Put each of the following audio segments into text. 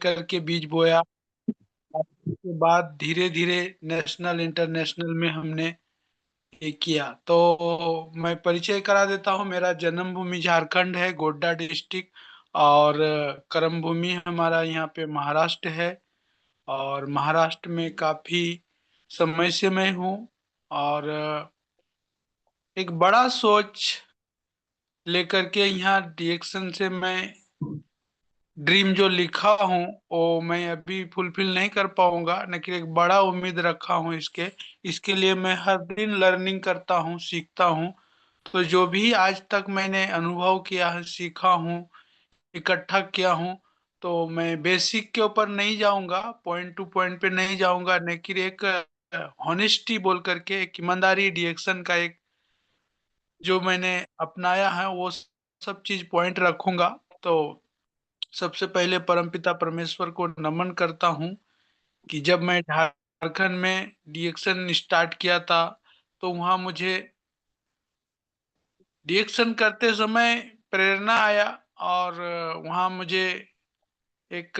लेकर के बीज बोया। और उसके बाद धीरे धीरे नेशनल इंटरनेशनल में हमने ये किया। तो मैं परिचय करा देता हूँ। मेरा जन्मभूमि झारखंड है, गोड्डा डिस्ट्रिक्ट। और कर्म भूमि हमारा यहाँ पे महाराष्ट्र है। और महाराष्ट्र में काफी समय से मैं हूँ। और एक बड़ा सोच लेकर के यहाँ डिएक्शन से मैं ड्रीम जो लिखा हूँ वो मैं अभी फुलफिल नहीं कर पाऊंगा, लेकिन एक बड़ा उम्मीद रखा हूँ इसके। इसके लिए मैं हर दिन लर्निंग करता हूँ, सीखता हूँ। तो जो भी आज तक मैंने अनुभव किया है, सीखा हूँ, इकट्ठा किया हूँ, तो मैं बेसिक के ऊपर नहीं जाऊंगा, पॉइंट टू पॉइंट पे नहीं जाऊंगा, लेकिन एक हॉनेस्टी बोल करके, एक ईमानदारी डिएक्शन का एक जो मैंने अपनाया है वो सब चीज पॉइंट रखूंगा। तो सबसे पहले परमपिता परमेश्वर को नमन करता हूँ कि जब मैं झारखंड में डिएक्शन स्टार्ट किया था, तो वहाँ मुझे डिएक्शन करते समय प्रेरणा आया। और वहाँ मुझे एक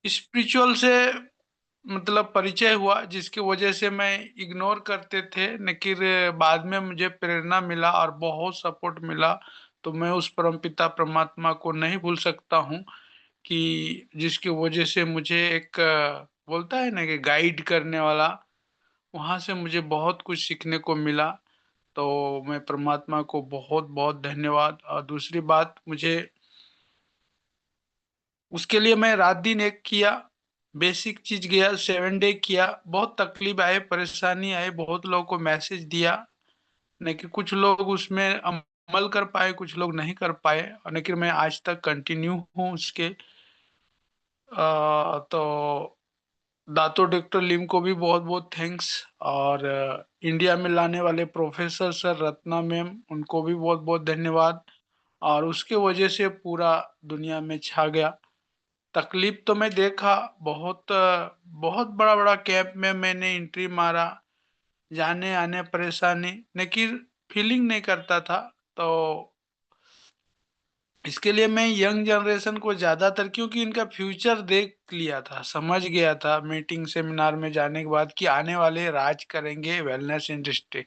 स्पिरिचुअल से मतलब परिचय हुआ, जिसकी वजह से मैं इग्नोर करते थे, लेकिन बाद में मुझे प्रेरणा मिला और बहुत सपोर्ट मिला। तो मैं उस परमपिता परमात्मा को नहीं भूल सकता हूँ कि जिसकी वजह से मुझे एक बोलता है ना कि गाइड करने वाला, वहां से मुझे बहुत कुछ सीखने को मिला। तो मैं परमात्मा को बहुत बहुत धन्यवाद। और दूसरी बात, मुझे उसके लिए मैं रात दिन एक किया, बेसिक चीज गया, 7 डे किया। बहुत तकलीफ आए, परेशानी आए, बहुत लोगों को मैसेज दिया, लेकिन कुछ लोग उसमें अमल कर पाए, कुछ लोग नहीं कर पाए। और लेकिन मैं आज तक कंटिन्यू हूँ उसके। तो दातो डॉक्टर लिम को भी बहुत बहुत थैंक्स। और इंडिया में लाने वाले प्रोफेसर सर रत्ना मैम, उनको भी बहुत बहुत धन्यवाद। और उसके वजह से पूरा दुनिया में छा गया। तकलीफ तो मैं देखा बहुत, बहुत बड़ा बड़ा कैंप में मैंने एंट्री मारा, जाने आने परेशानी, लेकिन फीलिंग नहीं करता था। तो इसके लिए मैं यंग जनरेशन को ज्यादातर, क्योंकि इनका फ्यूचर देख लिया था, समझ गया था मीटिंग सेमिनार में जाने के बाद कि आने वाले राज करेंगे वेलनेस इंडस्ट्री।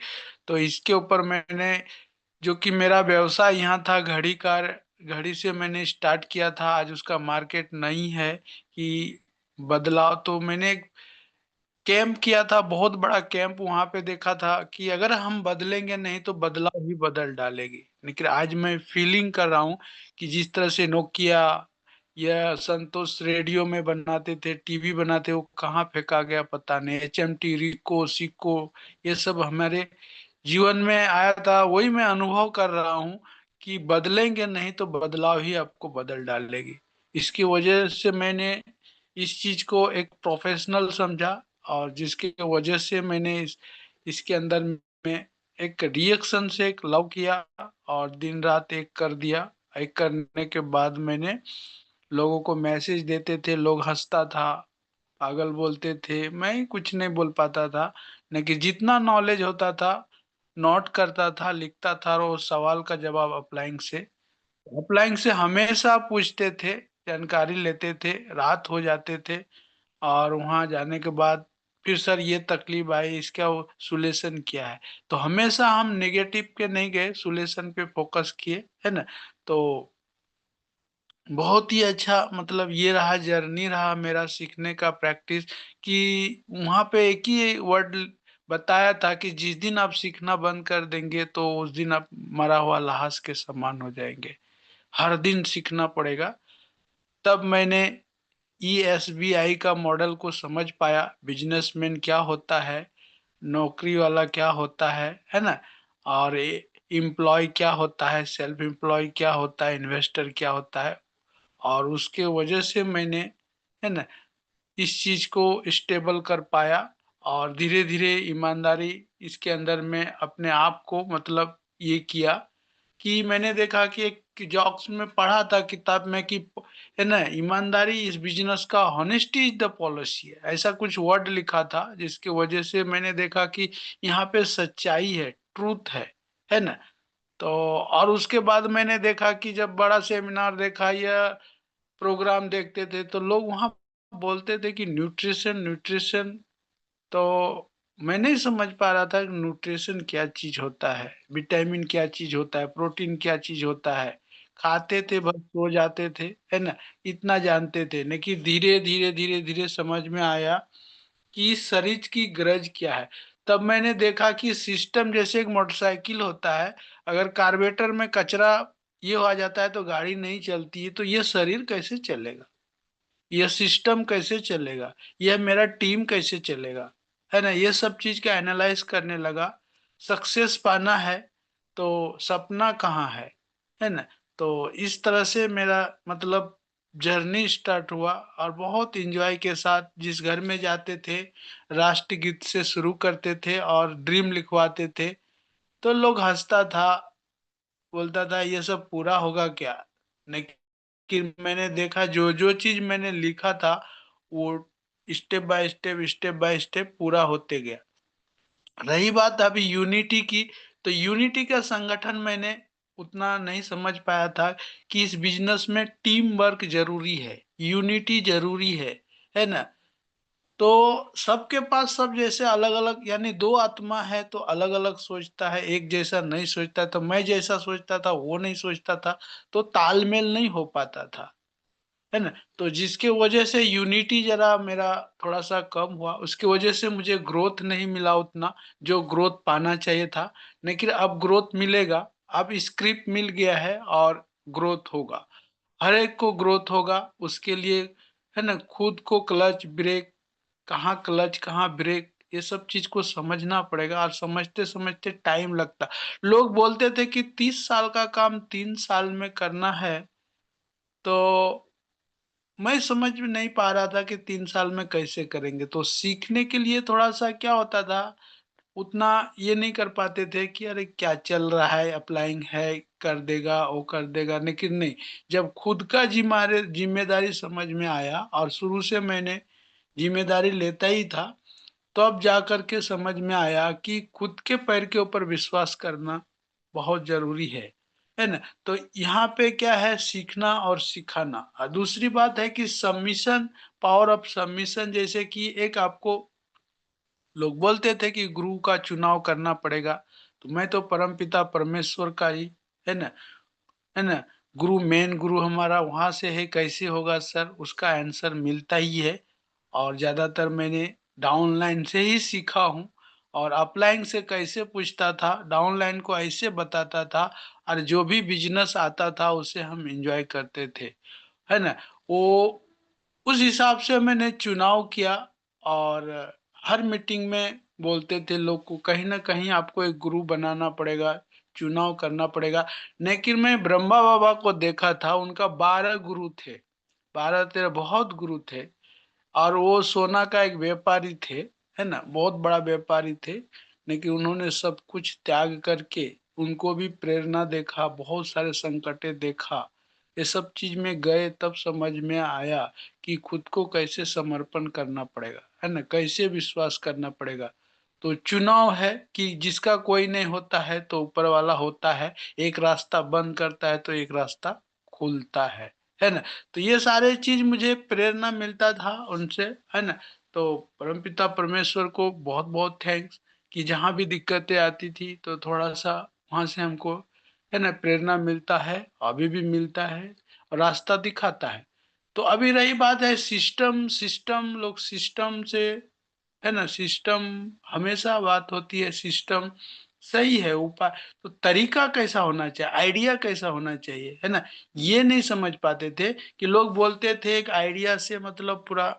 तो इसके ऊपर मैंने, जो कि मेरा व्यवसाय यहाँ था घड़ी का, घड़ी से मैंने स्टार्ट किया था, आज उसका मार्केट नहीं है कि बदलाव। तो मैंने कैंप किया था, बहुत बड़ा कैंप, वहां पे देखा था कि अगर हम बदलेंगे नहीं तो बदलाव ही बदल डालेगी। लेकिन आज मैं फीलिंग कर रहा हूँ कि जिस तरह से नोकिया या संतोष रेडियो में बनाते थे, टीवी बनाते, वो कहाँ फेंका गया पता नहीं। HMT, रिको, सिको, ये सब हमारे जीवन में आया था। वही मैं अनुभव कर रहा हूँ कि बदलेंगे नहीं तो बदलाव ही आपको बदल डालेगी। इसकी वजह से मैंने इस चीज को एक प्रोफेशनल समझा, और जिसकी वजह से मैंने इसके अंदर में एक रिएक्शन से एक लव किया, और दिन रात एक कर दिया। एक करने के बाद मैंने लोगों को मैसेज देते थे, लोग हंसता था, पागल बोलते थे, मैं कुछ नहीं बोल पाता था। लेकिन जितना नॉलेज होता था नोट करता था, लिखता था, और वो सवाल का जवाब अप्लाइंग से हमेशा पूछते थे, जानकारी लेते थे, रात हो जाते थे। और वहां जाने के बाद फिर सर ये तकलीफ आई, इसका सुलेशन क्या है। तो हमेशा हम नेगेटिव के नहीं गए, सुलेशन पे फोकस किए, है ना। तो बहुत ही अच्छा, मतलब ये रहा जर्नी, रहा मेरा सीखने का प्रैक्टिस। कि वहां पे एक ही वर्ड बताया था कि जिस दिन आप सीखना बंद कर देंगे तो उस दिन आप मरा हुआ लाश के समान हो जाएंगे। हर दिन सीखना पड़ेगा। तब मैंने ESBI का मॉडल को समझ पाया, बिजनेसमैन क्या होता है, नौकरी वाला क्या होता है ना। और एम्प्लॉय क्या होता है, सेल्फ एम्प्लॉय क्या होता है, इन्वेस्टर क्या होता है। और उसके वजह से मैंने, है ना, इस चीज को स्टेबल कर पाया। और धीरे धीरे ईमानदारी इसके अंदर में अपने आप को मतलब ये किया कि मैंने देखा कि एक जॉक्स में पढ़ा था किताब में कि, है ना, ईमानदारी इस बिजनेस का, हॉनेस्टी इज द पॉलिसी है, ऐसा कुछ वर्ड लिखा था। जिसकी वजह से मैंने देखा कि यहाँ पे सच्चाई है, ट्रूथ है ना। तो और उसके बाद मैंने देखा कि जब बड़ा सेमिनार देखा, या प्रोग्राम देखते थे, तो लोग वहाँ बोलते थे कि न्यूट्रिशन, न्यूट्रिशन। तो मैं नहीं समझ पा रहा था कि न्यूट्रिशन क्या चीज़ होता है, विटामिन क्या चीज़ होता है, प्रोटीन क्या चीज़ होता है। खाते थे बस सो जाते थे, है ना? इतना जानते थे, लेकिन धीरे-धीरे, धीरे-धीरे समझ में आया कि इस शरीर की गरज क्या है। तब मैंने देखा कि सिस्टम जैसे एक मोटरसाइकिल होता है, अगर कार्बोरेटर में कचरा ये आ जाता है तो गाड़ी नहीं चलती है, तो ये शरीर कैसे चलेगा? यह सिस्टम कैसे चलेगा? यह मेरा टीम कैसे चलेगा? है ना? ये सब चीज़ का एनालाइज़ करने लगा। सक्सेस पाना है, तो सपना कहाँ है ना? तो इस तरह से मेरा मतलब जर्नी स्टार्ट हुआ और बहुत एन्जॉय के साथ जिस घर में जाते थे, राष्ट्रगीत से शुरू करते थे और ड्रीम लिखवाते थे, तो लोग हँसता था, बोलता था ये सब पूरा होगा क्या? लेकिन मैंने देखा जो-जो चीज़ मैंने लिखा था, वो स्टेप बाय स्टेप पूरा होते गया। रही बात अभी यूनिटी की, तो यूनिटी का संगठन मैंने उतना नहीं समझ पाया था कि इस बिज़नेस में टीम वर्क ज़रूरी है, यूनिटी ज़रूरी है ना? तो सबके पास सब जैसे अलग-अलग यानी 2 आत्मा है तो अलग-अलग सोचता है, एक जैसा नहीं सोचता, तो मैं जैसा सोचता था वो नहीं सोचता था, तो तालमेल नहीं हो पाता था, है ना? तो जिसके वजह से यूनिटी ज़रा मेरा थोड़ा-सा कम हुआ, उसकी वजह से मुझे ग्रोथ नहीं मिला उतना, जो ग्रोथ पाना चाहिए था, लेकिन अब ग्रोथ मिलेगा, अब स्क्रिप्ट मिल गया है और ग्रोथ होगा। हर एक को ग्रोथ होगा, उसके लिए है ना, खुद को क्लच, ब्रेक कहाँ क्लच, कहाँ ब्रेक, ये सब चीज़ को समझना पड़ेगा और समझते-समझते टाइम लगता। लोग बोलते थे कि 30 साल का काम 3 साल में करना है, तो मैं समझ में नहीं पा रहा था कि 3 साल में कैसे करेंगे। तो सीखने के लिए थोड़ा-सा क्या होता था, उतना ये नहीं कर पाते थे कि अरे क्या चल रहा है, अप्लाइंग है, कर देगा, वो कर देगा, लेकिन नहीं, जब खुद का ज़िम्मेदारी समझ में आया और शुरू से मैंने ज़िम्मेदारी लेता ही था, तब जाकर के समझ में आया कि खुद के पैर के ऊपर विश्वास करना बहुत ज़रूरी है ना? तो यहाँ पे क्या है सीखना और सिखाना। दूसरी बात है कि सबमिशन, पावर ऑफ सबमिशन जैसे कि एक आपको लोग बोलते थे कि गुरु का चुनाव करना पड़ेगा, तो मैं तो परमपिता परमेश्वर का ही, है ना? है ना? गुरु मेन गुरु हमारा वहाँ से है, कैसे होगा सर? उसका आंसर मिलता ही है और ज़्यादातर मैंने डाउनलाइन से ही सीखा हूँ और अपलाइन से कैसे पूछता था, डाउनलाइन को ऐसे बताता था और जो भी बिज़नेस आता था उसे हम एन्जॉय करते थे, है ना? वो उस हिसाब से मैंने चुनाव किया और हर मीटिंग में बोलते थे लोग को कहीं न कहीं आपको एक गुरु बनाना पड़ेगा, चुनाव करना पड़ेगा। लेकिन मैं ब्रह्मा बाबा को देखा था, उनका 12 गुरु थे, 12-13 बहुत गुरु थे और वो सोना का एक व्यापारी थे, है ना? बहुत बड़ा व्यापारी थे, लेकिन उन्होंने सब कुछ त्याग करके उनको भी प्रेरणा देखा, बहुत सारे संकटें देखा। ये सब चीज़ में गए तब समझ में आया कि खुद को कैसे समर्पण करना पड़ेगा, है ना? कैसे विश्वास करना पड़ेगा। तो चुनाव है कि जिसका कोई नहीं होता है तो ऊपर वाला होता है, एक रास्ता बंद करता है तो एक रास्ता खुलता है ना? तो ये सारे चीज़ मुझे प्रेरणा मिलता था उनसे, है ना? तो परमपिता परमेश्वर को बहुत-बहुत थैंक्स कि जहाँ भी दिक्कतें आती थी तो थोड़ा-सा वहाँ से हमको है ना प्रेरणा मिलता है, अभी भी मिलता है और रास्ता दिखाता है। तो अभी रही बात है सिस्टम लोग सिस्टम से है ना सिस्टम हमेशा बात होती है सिस्टम सही है उपाय तो तरीका कैसा होना चाहिए, आइडिया कैसा होना चाहिए, है ना? ये नहीं समझ पाते थे कि लोग बोलते थे एक आइडिया से मतलब पूरा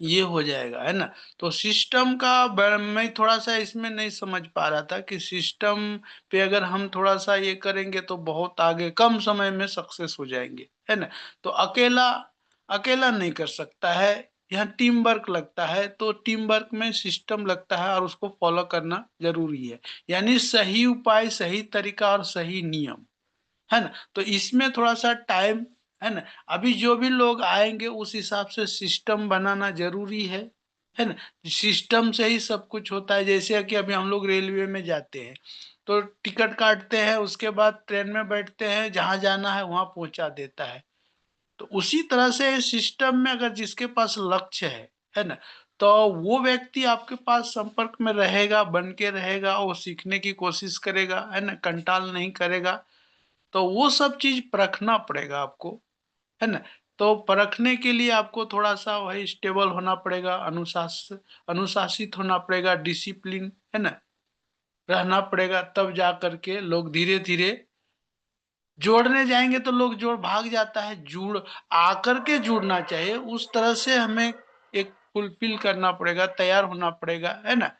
ये हो जाएगा, है ना? तो सिस्टम का मैं थोड़ा-सा इसमें नहीं समझ पा रहा था कि सिस्टम पे अगर हम थोड़ा-सा ये करेंगे तो बहुत आगे कम समय में सक्सेस हो जाएँगे, है ना? तो अकेला अकेला नहीं कर सकता है, यहाँ टीम वर्क लगता है, तो टीम वर्क में सिस्टम लगता है और उसको फ़ॉलो करना ज़रूरी है। यानी सही उपाय, सही तरीका और सही नियम। है ना? तो इसमें थोड़ा-सा टाइम है ना? अभी जो भी लोग आएँगे उस हिसाब से सिस्टम बनाना ज़रूरी है ना? सिस्टम से ही सब कुछ होता है जैसे कि अभी हम लोग रेलवे में जाते हैं, तो टिकट काटते हैं उसके बाद ट्रेन में बैठते हैं, जहाँ जाना है वहाँ पहुँचा देता है। तो उसी तरह से सिस्टम में अगर जिसके पास लक्ष्य है ना? तो वो व्यक्ति आपके पास संपर्क में रहेगा, बन के रहेगा, वो सीखने की कोशिश करेगा, है ना? कंटाल नहीं करेगा। तो वो सब चीज़ परखना पड़ेगा आपको, है ना? तो परखने के लिए आपको थोड़ा-सा वही स्टेबल होना पड़ेगा, अनुशासित होना पड़ेगा, डिसिप्लिन, है ना? रहना पड़ेगा, तब जा कर के लोग धीरे-धीरे जोड़ने जाएँगे तो लोग जोड़ भाग जाता है, जुड़ आकर के जुड़ना चाहिए, उस तरह से हमें एक फुलफिल करना पड़ेगा, तैयार होना पड़ेगा, है ना?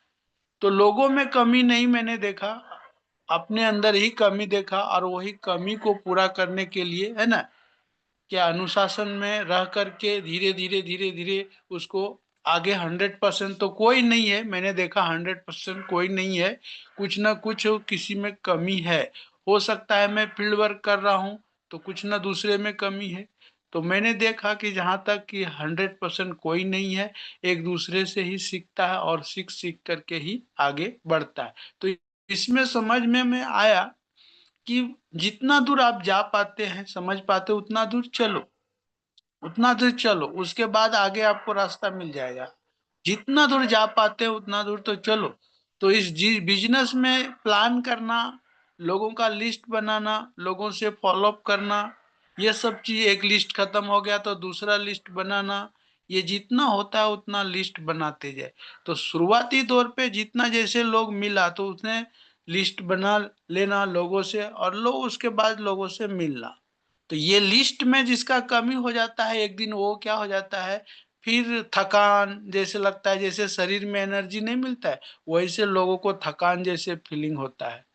तो लोगों में कमी नहीं मैंने देखा, अपने अंदर ही कमी देखा और वही कमी को पूरा करने के लिए, है ना? क्या अनुशासन में रह कर के धीरे-धीरे, धीरे-धीरे उसको आगे 100% तो कोई नहीं है, मैंने देखा 100% कोई नहीं है, कुछ न कुछ किसी में कमी है। हो सकता है मैं फील्ड वर्क कर रहा हूँ, तो कुछ न दूसरे में कमी है। तो मैंने देखा कि जहाँ तक कि 100% कोई नहीं है, एक-दूसरे से ही सीखता है और सीख-सीख कर के ही आगे बढ़ता है। तो इसमें समझ में आया कि जितना दूर आप जा पाते हैं, समझ पाते हो उतना दूर चलो। उतना दूर चलो, उसके बाद आगे आपको रास्ता मिल जाएगा। जितना दूर जा पाते हो उतना दूर तो चलो। तो इस जी बिज़नेस में प्लान करना, लोगों का लिस्ट बनाना, लोगों से फ़ॉलो अप करना, ये सब चीज़ एक लिस्ट खत्म हो गया तो दूसरा लिस्ट बनाना, ये जितना होता है उतना लिस्ट बनाते जाए। तो शुरुआती तौर पे जितना जैसे लोग मिला तो उसने लिस्ट बना लेना लोगों से और लोग उसके बाद लोगों से मिलना। तो ये लिस्ट में जिसका कमी हो जाता है एक दिन वो क्या हो जाता है, फिर थकान जैसे लगता है जैसे शरीर में एनर्जी नहीं मिलता है, वैसे लोगों को थकान जैसे फीलिंग होता है,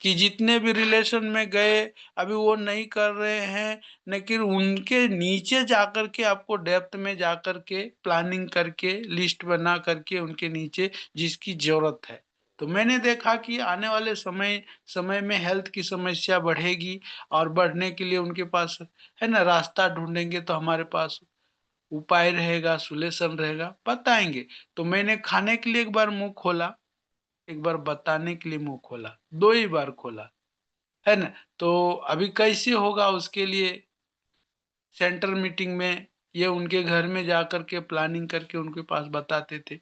कि जितने भी रिलेशन में गए, अभी वो नहीं कर रहे हैं, लेकिन उनके नीचे जाकर के आपको डेप्थ में जाकर के प्लानिंग करके, लिस्ट बना करके उनके नीचे जिसकी ज़रूरत है। तो मैंने देखा कि आने वाले समय में हेल्थ की समस्या बढ़ेगी और बढ़ने के लिए उनके पास है ना रास्ता ढूँढेंगे तो हमारे पास उपाय रहेगा, सॉल्यूशन रहेगा, बताएँगे। तो मैंने खाने के लिए एक बार मुँह खोला, एक बार बताने के लिए मुँह खोला, 2 ही बार खोला। है ना? तो अभी कैसे होगा उसके लिए सेंटर मीटिंग में ये उनके घर में जाकर के प्लानिंग करके उनके पास बताते थे।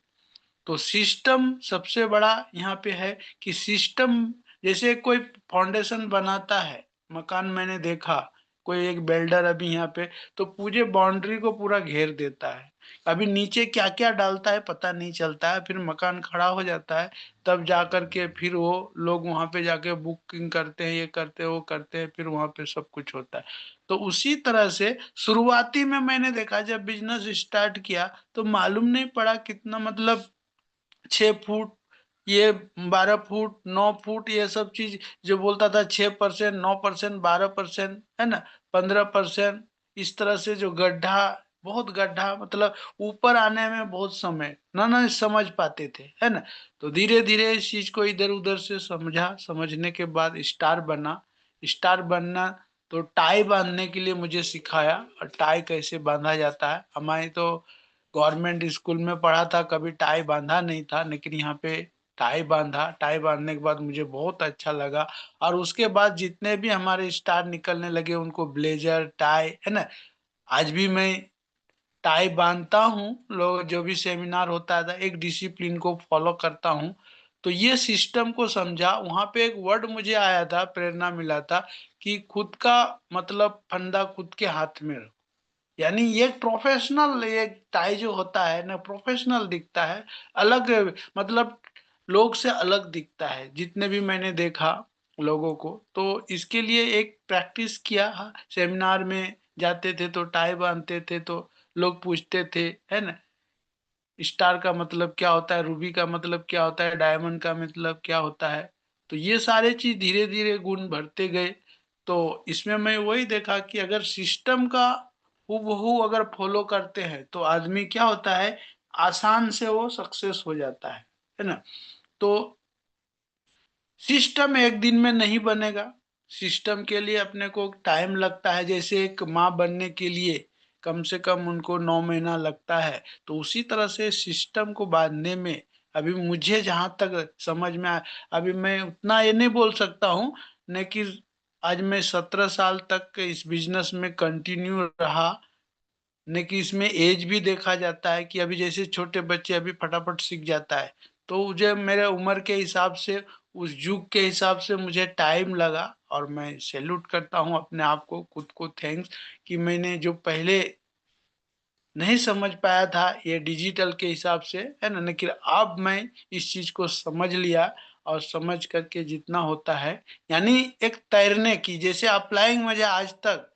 तो सिस्टम सबसे बड़ा यहाँ पे है कि सिस्टम जैसे कोई फाउंडेशन बनाता है, मकान मैंने देखा, कोई एक बिल्डर अभी यहाँ पे तो पूरे बाउंड्री को पूरा घेर देता है। अभी नीचे क्या-क्या डालता है पता नहीं चलता है, फिर मकान खड़ा हो जाता है, तब जाकर के फिर वो लोग वहाँ पे जाके बुकिंग करते हैं, ये करते हैं, वो करते हैं, फिर वहाँ पे सब कुछ होता है। तो उसी तरह से शुरुआती में मैंने देखा जब बिज़नेस स्टार्ट किया, तो मालूम नहीं पड़ा कितना मतलब 6 फुट, ये 12 फुट, 9 फुट ये सब चीज़ जो बोलता था 6% 9% 12% है ना? 15% इस तरह से जो गड्ढा बहुत गड्ढा मतलब ऊपर आने में बहुत समय ना समझ पाते थे, है ना? तो धीरे-धीरे इस चीज़ को इधर-उधर से समझा, समझने के बाद स्टार बना। स्टार बनना तो टाई बाँधने के लिए मुझे सिखाया और टाई कैसे बाँधा जाता है। हमारी तो गवर्नमेंट स्कूल में पढ़ा था, कभी टाई बाँधा नहीं था, लेकिन यहाँ पे टाई बाँधा, टाई बाँधने के बाद मुझे बहुत अच्छा लगा और उसके बाद जितने भी हमारे स्टार निकलने लगे उनको ब्लेज़र, टाई, है ना? आज भी मैं टाई बाँधता हूँ, लोग जो भी सेमिनार होता था, एक डिसिप्लिन को फ़ॉलो करता हूँ। तो ये सिस्टम को समझा, वहाँ पे एक वर्ड मुझे आया था, प्रेरणा मिला था कि खुद का मतलब फंदा खुद के हाथ में रखो। यानी ये प्रोफेशनल ये टाई जो होता है ना प्रोफेशनल दिखता है, अलग मतलब लोग से अलग दिखता है, जितने भी मैंने देखा लोगों को। तो इसके लिए एक प्रैक्टिस किया सेमिनार में जाते थे तो टाई बाँधते थे तो लोग पूछते थे, है ना? स्टार का मतलब क्या होता है? रूबी का मतलब क्या होता है? डायमंड का मतलब क्या होता है? तो ये सारे चीज़ धीरे-धीरे गुण बढ़ते गए। तो इसमें मैं वही देखा कि अगर सिस्टम का हूबहू अगर फ़ॉलो करते हैं, तो आदमी क्या होता है, आसान से वो सक्सेस हो जाता है ना? तो सिस्टम एक दिन में नहीं बनेगा। सिस्टम के लिए अपने को टाइम लगता है, जैसे एक माँ बनने के लिए कम से कम उनको 9 महीना लगता है, तो उसी तरह से सिस्टम को बाँधने में अभी मुझे जहाँ तक समझ में आया, अभी मैं उतना ये नहीं बोल सकता हूँ, लेकिन आज मैं 17 साल तक इस बिजनेस में कंटिन्यू रहा। नहीं कि इसमें एज भी देखा जाता है कि अभी जैसे छोटे बच्चे अभी फटाफट सीख जाता है, तो मुझे मेरे उम्र के हिसाब से, उस युग के हिसाब से मुझे टाइम लगा। और मैं सैल्यूट करता हूँ अपने आप को, खुद को थैंक्स कि मैंने जो पहले नहीं समझ पाया था ये डिजिटल के हिसाब से, है ना? लेकिन अब मैं इस चीज़ को समझ लिया और समझ करके जितना होता है, यानी एक तैरने की जैसे अप्लाइंग मुझे आज तक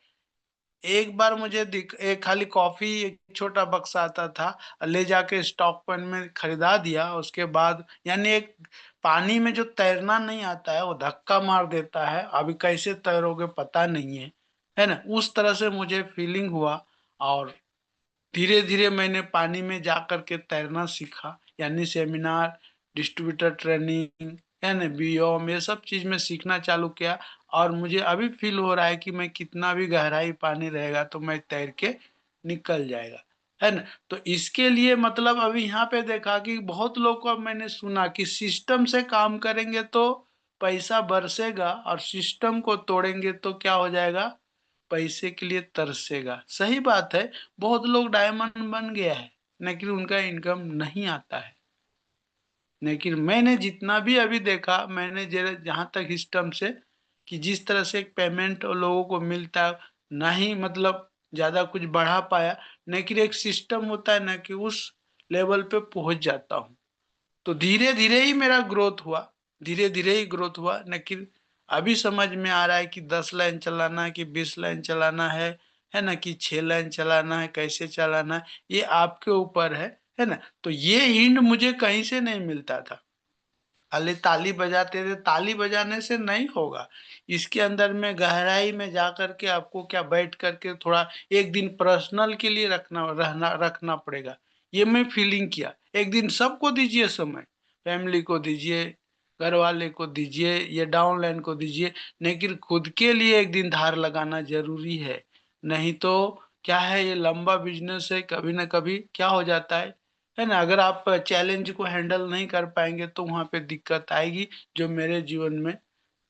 एक बार मुझे दिख एक खाली कॉफ़ी एक छोटा बक्सा आता था, ले जाके स्टॉक पॉइंट में खरीदा दिया, उसके बाद यानी एक पानी में जो तैरना नहीं आता है, वो धक्का मार देता है, अभी कैसे तैरोगे पता नहीं है ना? उस तरह से मुझे फीलिंग हुआ और धीरे-धीरे मैंने पानी में जा कर के तैरना सीखा, यानी सेमिनार, डिस्ट्रीब्यूटर ट्रेनिंग, है ना? बीओम ये सब चीज़ मैं सीखना चालू किया और मुझे अभी फ़ील हो रहा है कि मैं कितना भी गहराई पानी रहेगा तो मैं तैर के निकल जाएगा, है ना? तो इसके लिए मतलब अभी यहाँ पे देखा कि बहुत लोग को मैंने सुना कि सिस्टम से काम करेंगे तो पैसा बरसेगा और सिस्टम को तोड़ेंगे तो क्या हो जाएगा? पैसे के लिए तरसेगा। सही बात है, बहुत लोग डायमंड बन गया है, लेकिन उनका इनकम नहीं आता है। लेकिन मैंने जितना भी अभी देखा, मैंने जहाँ तक सिस्टम से कि जिस तरह से एक पेमेंट लोगों को मिलता है, ना ही मतलब ज़्यादा कुछ बढ़ा पाया, लेकिन एक सिस्टम होता है ना कि उस लेवल पे पहुँच जाता हूँ। तो धीरे-धीरे ही मेरा ग्रोथ हुआ, धीरे-धीरे ही ग्रोथ हुआ, लेकिन अभी समझ में आ रहा है कि 10 लाइन चलाना है कि 20 लाइन चलाना है ना? कि 6 लाइन चलाना है, कैसे चलाना है, ये आपके ऊपर है ना? तो ये हिंट मुझे कहीं से नहीं मिलता था। खाली ताली बजाते थे, ताली बजाने से नहीं होगा। इसके अंदर में गहराई में जाकर के आपको क्या बैठ कर के थोड़ा एक दिन पर्सनल के लिए रखना पड़ेगा। ये मैं फीलिंग किया। एक दिन सबको दीजिए समय, फैमिली को दीजिए, घरवाले को दीजिए, ये डाउनलाइन को दीजिए, लेकिन खुद के लिए एक दिन धार लगाना ज़रूरी है। नहीं तो क्या है, ये लंबा बिज़नेस है, कभी न कभी क्या हो जाता है ना? अगर आप चैलेंज को हैंडल नहीं कर पाएँगे तो वहाँ पे दिक्कत आएगी, जो मेरे जीवन में।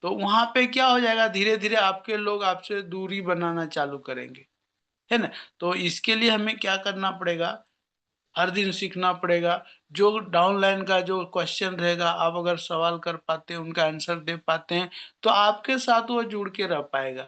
तो वहाँ पे क्या हो जाएगा, धीरे-धीरे आपके लोग आपसे दूरी बनाना चालू करेंगे, है ना? तो इसके लिए हमें क्या करना पड़ेगा, हर दिन सीखना पड़ेगा। जो डाउनलाइन का जो क्वेश्चन रहेगा, आप अगर सवाल कर पाते हैं, उनका आंसर दे पाते हैं, तो आपके साथ वो जुड़ के रह पाएगा।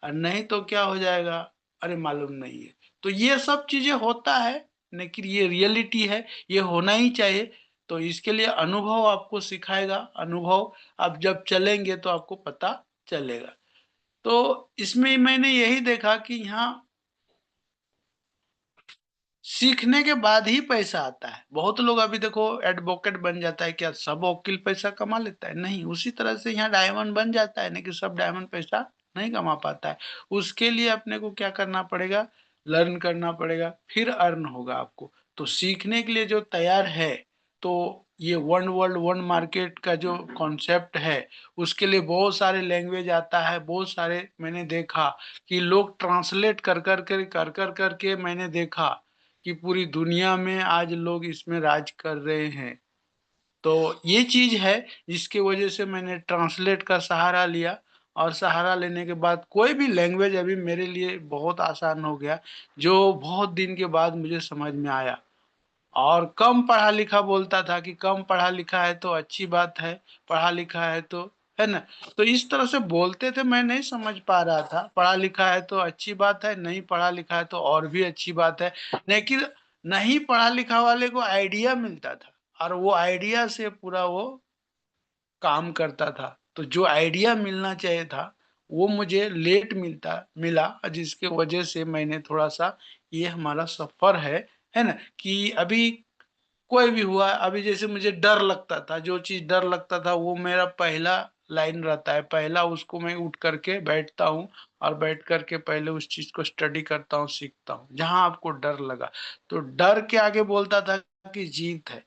और नहीं तो क्या हो जाएगा, अरे मालूम नहीं है। तो ये सब चीज़ें होता है, लेकिन ये रियलिटी है, ये होना ही चाहिए। तो इसके लिए अनुभव आपको सिखाएगा, अनुभव आप जब चलेंगे तो आपको पता चलेगा। तो इसमें मैंने यही देखा कि यहाँ सीखने के बाद ही पैसा आता है। बहुत लोग अभी देखो एडवोकेट बन जाता है, क्या सब वकील पैसा कमा लेता है? नहीं, उसी तरह से यहाँ डायमंड बन जाता है, लेकिन सब डायमंड पैसा नहीं कमा पाता है। उसके लिए अपने को क्या करना पड़ेगा? लर्न करना पड़ेगा, फिर अर्न होगा आपको। तो सीखने के लिए जो तैयार है, तो ये वन वर्ल्ड वन मार्केट का जो कॉन्सेप्ट है, उसके लिए बहुत सारे लैंग्वेज आता है, बहुत सारे मैंने देखा कि लोग ट्रांसलेट कर कर के मैंने देखा कि पूरी दुनिया में आज लोग इसमें राज कर रहे हैं। तो ये चीज़ है जिसकी वज़ह से मैंने ट्रांसलेट का सहारा लिया और सहारा लेने के बाद कोई भी लैंग्वेज अभी मेरे लिए बहुत आसान हो गया, जो बहुत दिन के बाद मुझे समझ में आया। और कम पढ़ा-लिखा बोलता था कि कम पढ़ा-लिखा है तो अच्छी बात है, पढ़ा-लिखा है तो, है ना? तो इस तरह से बोलते थे, मैं नहीं समझ पा रहा था, पढ़ा-लिखा है तो अच्छी बात है, नहीं पढ़ा-लिखा है तो और भी अच्छी बात है। लेकिन नहीं पढ़ा-लिखा वाले को आइडिया मिलता था और वो आइडिया से पूरा वो काम करता था। तो जो आइडिया मिलना चाहिए था, वो मुझे लेट मिला, जिसकी वजह से मैंने थोड़ा-सा ये हमारा सफ़र है ना? कि अभी कोई भी हुआ, अभी जैसे मुझे डर लगता था, जो चीज़ डर लगता था वो मेरा पहला लाइन रहता है, पहला उसको मैं उठ कर के बैठता हूँ और बैठ कर के पहले उस चीज़ को स्टडी करता हूँ, सीखता हूँ। जहाँ आपको डर लगा, तो डर के आगे बोलता था कि जीत है।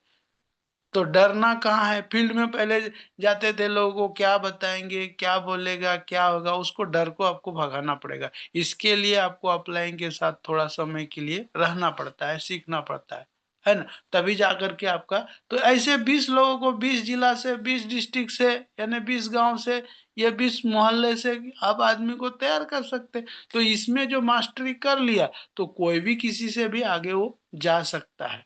तो डरना कहाँ है? फील्ड में पहले जाते थे, लोगों को क्या बताएँगे, क्या बोलेगा, क्या होगा, उसको डर को आपको भगाना पड़ेगा। इसके लिए आपको अपलाइन के साथ थोड़ा समय के लिए रहना पड़ता है, सीखना पड़ता है। है ना, तभी जा करके आपका। तो ऐसे 20 लोगों को 20 जिला से, 20 डिस्ट्रिक्ट से, यानी 20 गांव से या 20 मोहल्ले से आप आदमी को तैयार कर सकते। तो इसमें जो मास्टरी कर लिया तो कोई भी किसी से भी आगे वो जा सकता है।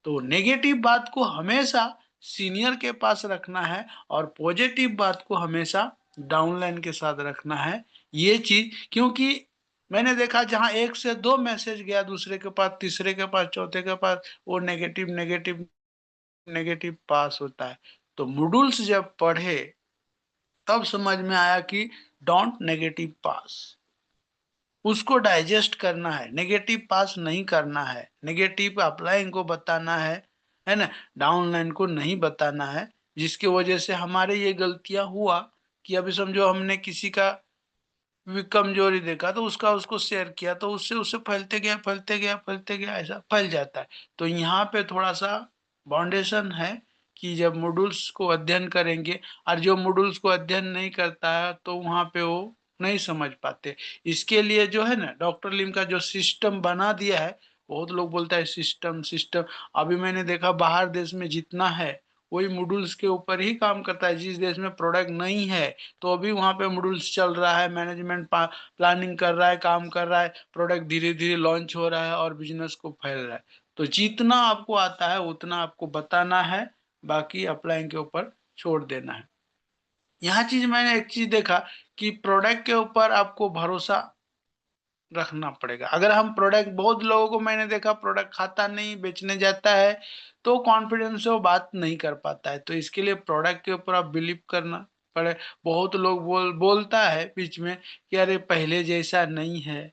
तो नेगेटिव बात को हमेशा सीनियर के पास रखना है और पॉजिटिव बात को हमेशा डाउनलाइन के साथ रखना है। ये चीज, क्योंकि मैंने देखा जहां एक से दो मैसेज गया दूसरे के पास, तीसरे के पास, चौथे के पास, वो नेगेटिव नेगेटिव नेगेटिव पास होता है। तो मॉड्यूल्स जब पढ़े तब समझ में आया कि डोंट नेगेटिव पास, उसको डाइजेस्ट करना है, नेगेटिव पास नहीं करना है, नेगेटिव अपलाइंग को बताना है ना, डाउनलाइन को नहीं बताना है। जिसकी वजह से हमारे ये गलतियां हुआ कि अभी समझो हमने किसी का कमजोरी देखा तो उसका उसको शेयर किया, तो उससे उससे फैलते गया फैलते गया फैलते गया, ऐसा फैल जाता है। तो यहाँ पे थोड़ा सा बाउंडेशन है कि जब मॉड्यूल्स को अध्ययन करेंगे, और जो मॉड्यूल्स को अध्ययन नहीं करता है तो वहाँ पे वो नहीं समझ पाते। इसके लिए जो है ना डॉक्टर लिम का जो सिस्टम बना दिया है, बहुत लोग बोलता है सिस्टम सिस्टम, अभी मैंने देखा बाहर देश में जितना है वही मॉड्यूल्स के ऊपर ही काम करता है। जिस देश में प्रोडक्ट नहीं है तो अभी वहां पे मॉड्यूल्स चल रहा है, मैनेजमेंट प्लानिंग कर रहा है, काम कर रहा है, प्रोडक्ट धीरे धीरे लॉन्च हो रहा है और बिजनेस को फैल रहा है। तो जितना आपको आता है उतना आपको बताना है, बाकी अप्लाइंग के ऊपर छोड़ देना है। यहाँ चीज मैंने एक चीज देखा कि प्रोडक्ट के ऊपर आपको भरोसा रखना पड़ेगा। अगर हम प्रोडक्ट, बहुत लोगों को मैंने देखा प्रोडक्ट खाता नहीं, बेचने जाता है, तो कॉन्फिडेंस से वो बात नहीं कर पाता है। तो इसके लिए प्रोडक्ट के ऊपर आप बिलीव करना पड़े। बहुत लोग बोलता है बीच में कि अरे पहले जैसा नहीं है,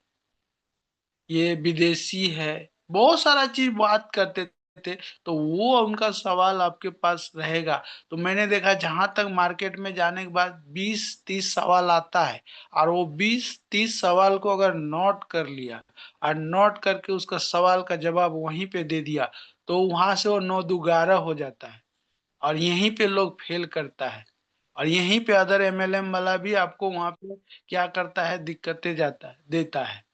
ये विदेशी है, बहुत सारा चीज बात करते थे। तो वो उनका सवाल आपके पास रहेगा। तो मैंने देखा जहां तक मार्केट में जाने के बाद 20-30 सवाल आता है, और वो 20-30 सवाल को अगर नोट कर लिया और नोट करके उसका सवाल का जवाब वहीं पे दे दिया, तो वहां से वो 9 दु 11 हो जाता है। और यहीं पे लोग फेल करता है, और यहीं पे अदर एमएलएम वाला भी आपको वहां पे क्या करता है, दिक्कतें जाता है देता है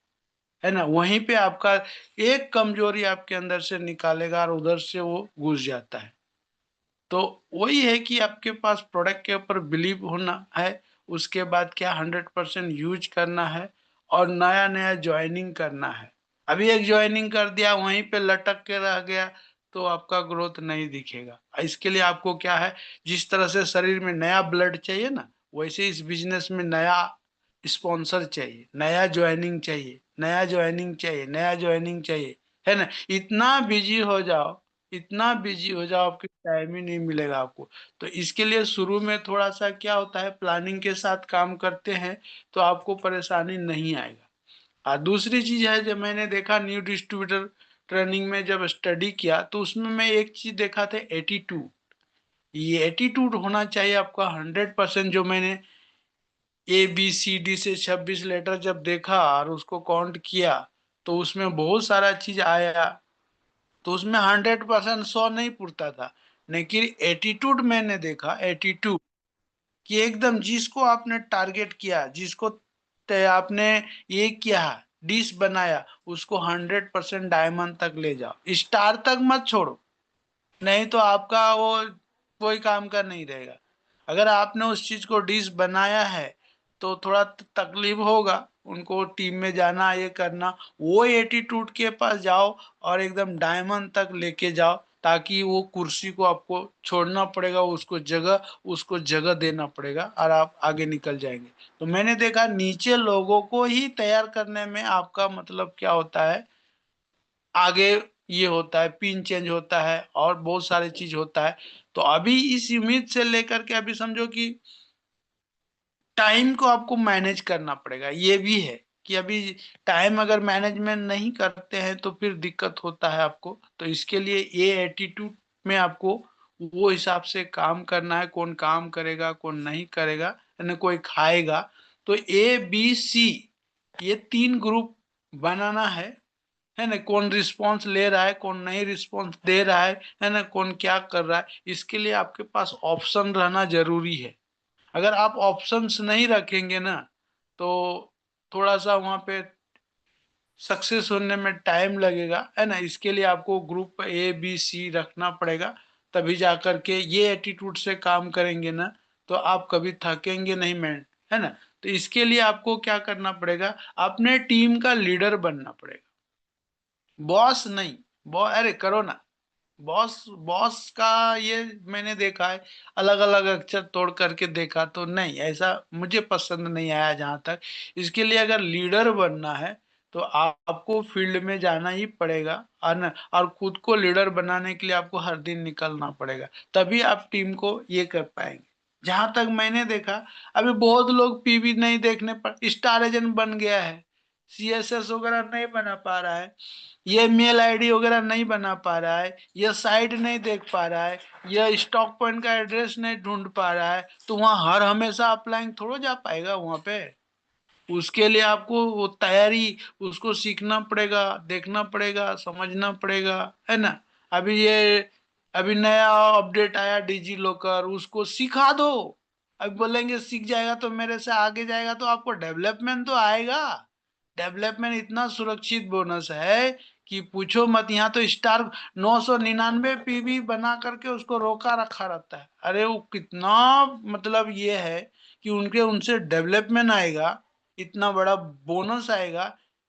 ना। वहीं पे आपका एक कमजोरी आपके अंदर से निकालेगा और उधर से वो घुस जाता है। तो वही है कि आपके पास प्रोडक्ट के ऊपर बिलीव होना है, उसके बाद क्या 100% यूज करना है, और नया नया ज्वाइनिंग करना है। अभी एक ज्वाइनिंग कर दिया वहीं पे लटक के रह गया तो आपका ग्रोथ नहीं दिखेगा। इसके लिए आपको क्या है, जिस तरह से शरीर में नया ब्लड चाहिए ना, वैसे इस बिजनेस में नया स्पॉन्सर चाहिए, नया ज्वाइनिंग चाहिए, नया ज्वाइनिंग चाहिए, नया ज्वाइनिंग चाहिए, है ना। इतना बिजी हो जाओ, इतना बिजी हो जाओ, आपके टाइम ही नहीं मिलेगा आपको। तो इसके लिए शुरू में थोड़ा सा क्या होता है, प्लानिंग के साथ काम करते हैं तो आपको परेशानी नहीं आएगा। और दूसरी चीज है, जब मैंने देखा न्यू डिस्ट्रीब्यूटर ट्रेनिंग में जब स्टडी किया तो उसमें मैं एक चीज देखा था, एटीट्यूड। ये एटीट्यूड होना चाहिए आपका 100%। जो मैंने ABCD से 26 लेटर जब देखा और उसको काउंट किया तो उसमें बहुत सारा चीज आया। तो उसमें 100% 100 नहीं पुरता था, लेकिन एटीट्यूड मैंने देखा, एटीट्यूड कि एकदम जिसको आपने टारगेट किया, जिसको आपने ये किया, डिश बनाया, उसको 100% डायमंड तक ले जाओ, स्टार तक मत छोड़ो, नहीं तो आपका वो कोई काम का नहीं रहेगा। अगर आपने उस चीज को डिश बनाया है तो थोड़ा तकलीफ होगा, उनको टीम में जाना, ये करना, वो एटीट्यूड के पास जाओ और एकदम डायमंड तक लेके जाओ, ताकि वो कुर्सी को आपको छोड़ना पड़ेगा, उसको जगह देना पड़ेगा और आप आगे निकल जाएंगे। तो मैंने देखा नीचे लोगों को ही तैयार करने में आपका मतलब क्या होता है, आगे ये होता है, पिन चेंज होता है और बहुत सारी चीज होता है। तो अभी इस उम्मीद से लेकर के अभी समझो कि टाइम को आपको मैनेज करना पड़ेगा, ये भी है कि अभी टाइम अगर मैनेजमेंट नहीं करते हैं तो फिर दिक्कत होता है आपको। तो इसके लिए ये एटीट्यूड में आपको वो हिसाब से काम करना है, कौन काम करेगा कौन नहीं करेगा, यानी कोई खाएगा। तो ABC ये 3 ग्रुप बनाना है ना, कौन रिस्पॉन्स ले रहा है कौन नहीं रिस्पॉन्स दे रहा है ना, कौन क्या कर रहा है। इसके लिए आपके पास ऑप्शन रहना जरूरी है। अगर आप ऑप्शंस नहीं रखेंगे ना तो थोड़ा सा वहां पे सक्सेस होने में टाइम लगेगा, है ना। इसके लिए आपको ग्रुप A B C रखना पड़ेगा, तभी जाकर के ये एटीट्यूड से काम करेंगे ना, तो आप कभी थकेंगे नहीं मैन, है ना। तो इसके लिए आपको क्या करना पड़ेगा, अपने टीम का लीडर बनना पड़ेगा, बॉस नहीं। अरे करो ना, बॉस बॉस का ये मैंने देखा है, अलग अलग अक्षर तोड़ करके देखा, तो नहीं, ऐसा मुझे पसंद नहीं आया जहां तक। इसके लिए अगर लीडर बनना है तो आपको फील्ड में जाना ही पड़ेगा, और न और खुद को लीडर बनाने के लिए आपको हर दिन निकलना पड़ेगा, तभी आप टीम को ये कर पाएंगे। जहां तक मैंने देखा, अभी बहुत लोग पीवी नहीं देखने पर स्टार एजेंट बन गया है, CSS वगैरह नहीं बना पा रहा है, ये मेल आईडी वगैरह नहीं बना पा रहा है, ये साइट नहीं देख पा रहा है, ये स्टॉक पॉइंट का एड्रेस नहीं ढूंढ पा रहा है, तो वहां हर हमेशा अपलाइन थोड़ा जा पाएगा वहां पे। उसके लिए आपको वो तैयारी, उसको सीखना पड़ेगा, देखना पड़ेगा, समझना पड़ेगा, है ना। अभी ये अभी नया अपडेट आया डिजी लॉकर, उसको सिखा दो। अब बोलेंगे सीख जाएगा तो मेरे से आगे जाएगा, तो आपको डेवलपमेंट तो आएगा। डेवलपमेंट इतना सुरक्षित बोनस है कि पूछो मत। यहाँ तो स्टार 999 PV बना करके उसको रोका रखा रहता है। अरे वो कितना, मतलब ये है कि उनके उनसे डेवलपमेंट आएगा, इतना बड़ा बोनस आएगा।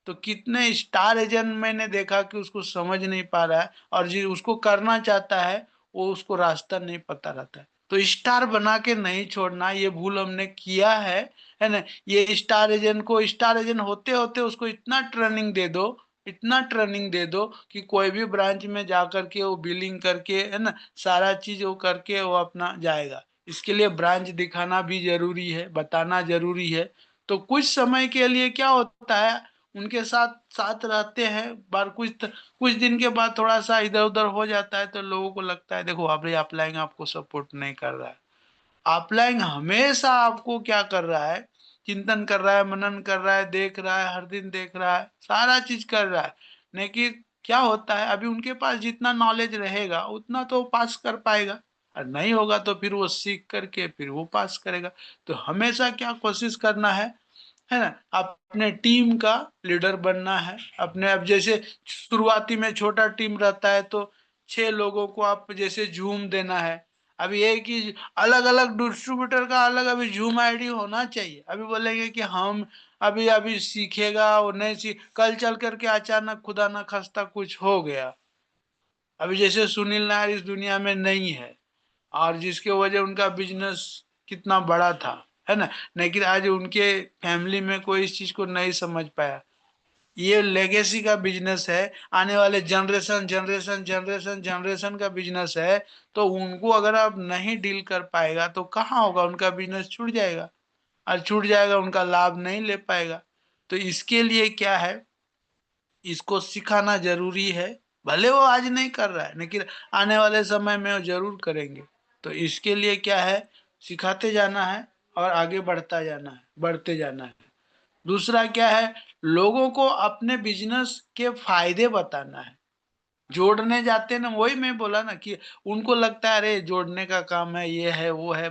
तो कितने स्टार एजेंट मैंने देखा कि उसको समझ नहीं पा रहा है, और जी उसको करना चाहता है, वो उसको रास्ता नहीं पता रहता है। तो स्टार बना के नहीं छोड़ना, ये भूल हमने किया है ना। ये स्टार एजेंट को स्टार एजेंट होते होते उसको इतना ट्रेनिंग दे दो, इतना ट्रेनिंग दे दो कि कोई भी ब्रांच में जा करके वो बिलिंग करके, है ना, सारा चीज वो करके वो अपना जाएगा। इसके लिए ब्रांच दिखाना भी जरूरी है, बताना जरूरी है। तो कुछ समय के लिए क्या होता है, उनके साथ साथ रहते हैं बार, कुछ दिन के बाद थोड़ा सा इधर उधर हो जाता है, तो लोगों को लगता है देखो अभी अप्लाइंग आपको सपोर्ट नहीं कर रहा है। अप्लाइंग हमेशा आपको क्या कर रहा है, चिंतन कर रहा है, मनन कर रहा है, देख रहा है, हर दिन देख रहा है, सारा चीज कर रहा है। लेकिन क्या होता है, अभी उनके पास जितना नॉलेज रहेगा उतना तो वो पास कर पाएगा, और नहीं होगा तो फिर वो सीख करके फिर वो पास करेगा। तो हमेशा क्या कोशिश करना है ना, अपने टीम का लीडर बनना है। अपने, अब जैसे शुरुआती में छोटा टीम रहता है तो 6 लोगों को आप जैसे जूम देना है। अभी ये कि अलग अलग डिस्ट्रीब्यूटर का अलग अभी जूम आईडी होना चाहिए। अभी बोलेंगे कि हम अभी अभी सीखेगा और नहीं सीख, कल चल करके अचानक खुदा ना खास्ता कुछ हो गया। अभी जैसे सुनील नायर इस दुनिया में नहीं है, और जिसके वजह उनका बिजनेस कितना बड़ा था, है ना। लेकिन आज उनके फैमिली में कोई इस चीज को नहीं समझ पाया। ये लेगेसी का बिजनेस है, आने वाले जनरेशन जनरेशन जनरेशन जनरेशन का बिजनेस है। तो उनको अगर आप नहीं डील कर पाएगा तो कहाँ होगा, उनका बिजनेस छूट जाएगा, और छूट जाएगा उनका लाभ नहीं ले पाएगा। तो इसके लिए क्या है, इसको सिखाना जरूरी है। भले वो आज नहीं कर रहा है, लेकिन आने वाले समय में वो जरूर करेंगे। तो इसके लिए क्या है, सिखाते जाना है और आगे बढ़ता जाना है, बढ़ते जाना है। दूसरा क्या है, लोगों को अपने बिजनेस के फायदे बताना है। जोड़ने जाते हैं ना, वही मैं बोला ना कि उनको लगता है अरे जोड़ने का काम है, ये है वो है,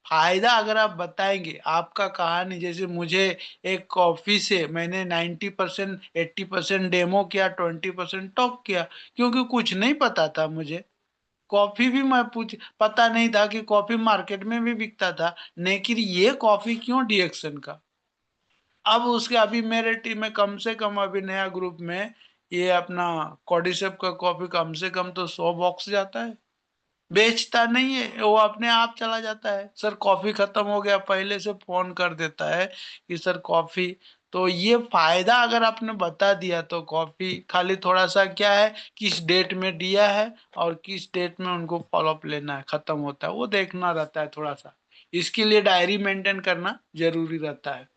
फायदा अगर आप बताएंगे, आपका कहानी, जैसे मुझे एक कॉफी से मैंने 90% 80% डेमो किया, 20% टॉक किया, क्योंकि कुछ नहीं पता था मुझे। कॉफी भी मैं पूछ पता नहीं था कि कॉफी मार्केट में भी बिकता था, लेकिन ये कॉफी क्यों डिएक्शन का। अब उसके अभी मेरे टीम में कम से कम अभी नया ग्रुप में ये अपना कॉडिसेप का कॉफी कम से कम तो 100 बॉक्स जाता है। बेचता नहीं है वो, अपने आप चला जाता है, सर कॉफी खत्म हो गया, पहले से फोन कर देता है कि सर कॉफी। तो ये फायदा अगर आपने बता दिया तो कॉफी खाली थोड़ा सा क्या है, किस डेट में दिया है और किस डेट में उनको फॉलोअप लेना है, खत्म होता है, वो देखना रहता है थोड़ा सा। इसके लिए डायरी मेंटेन करना जरूरी रहता है।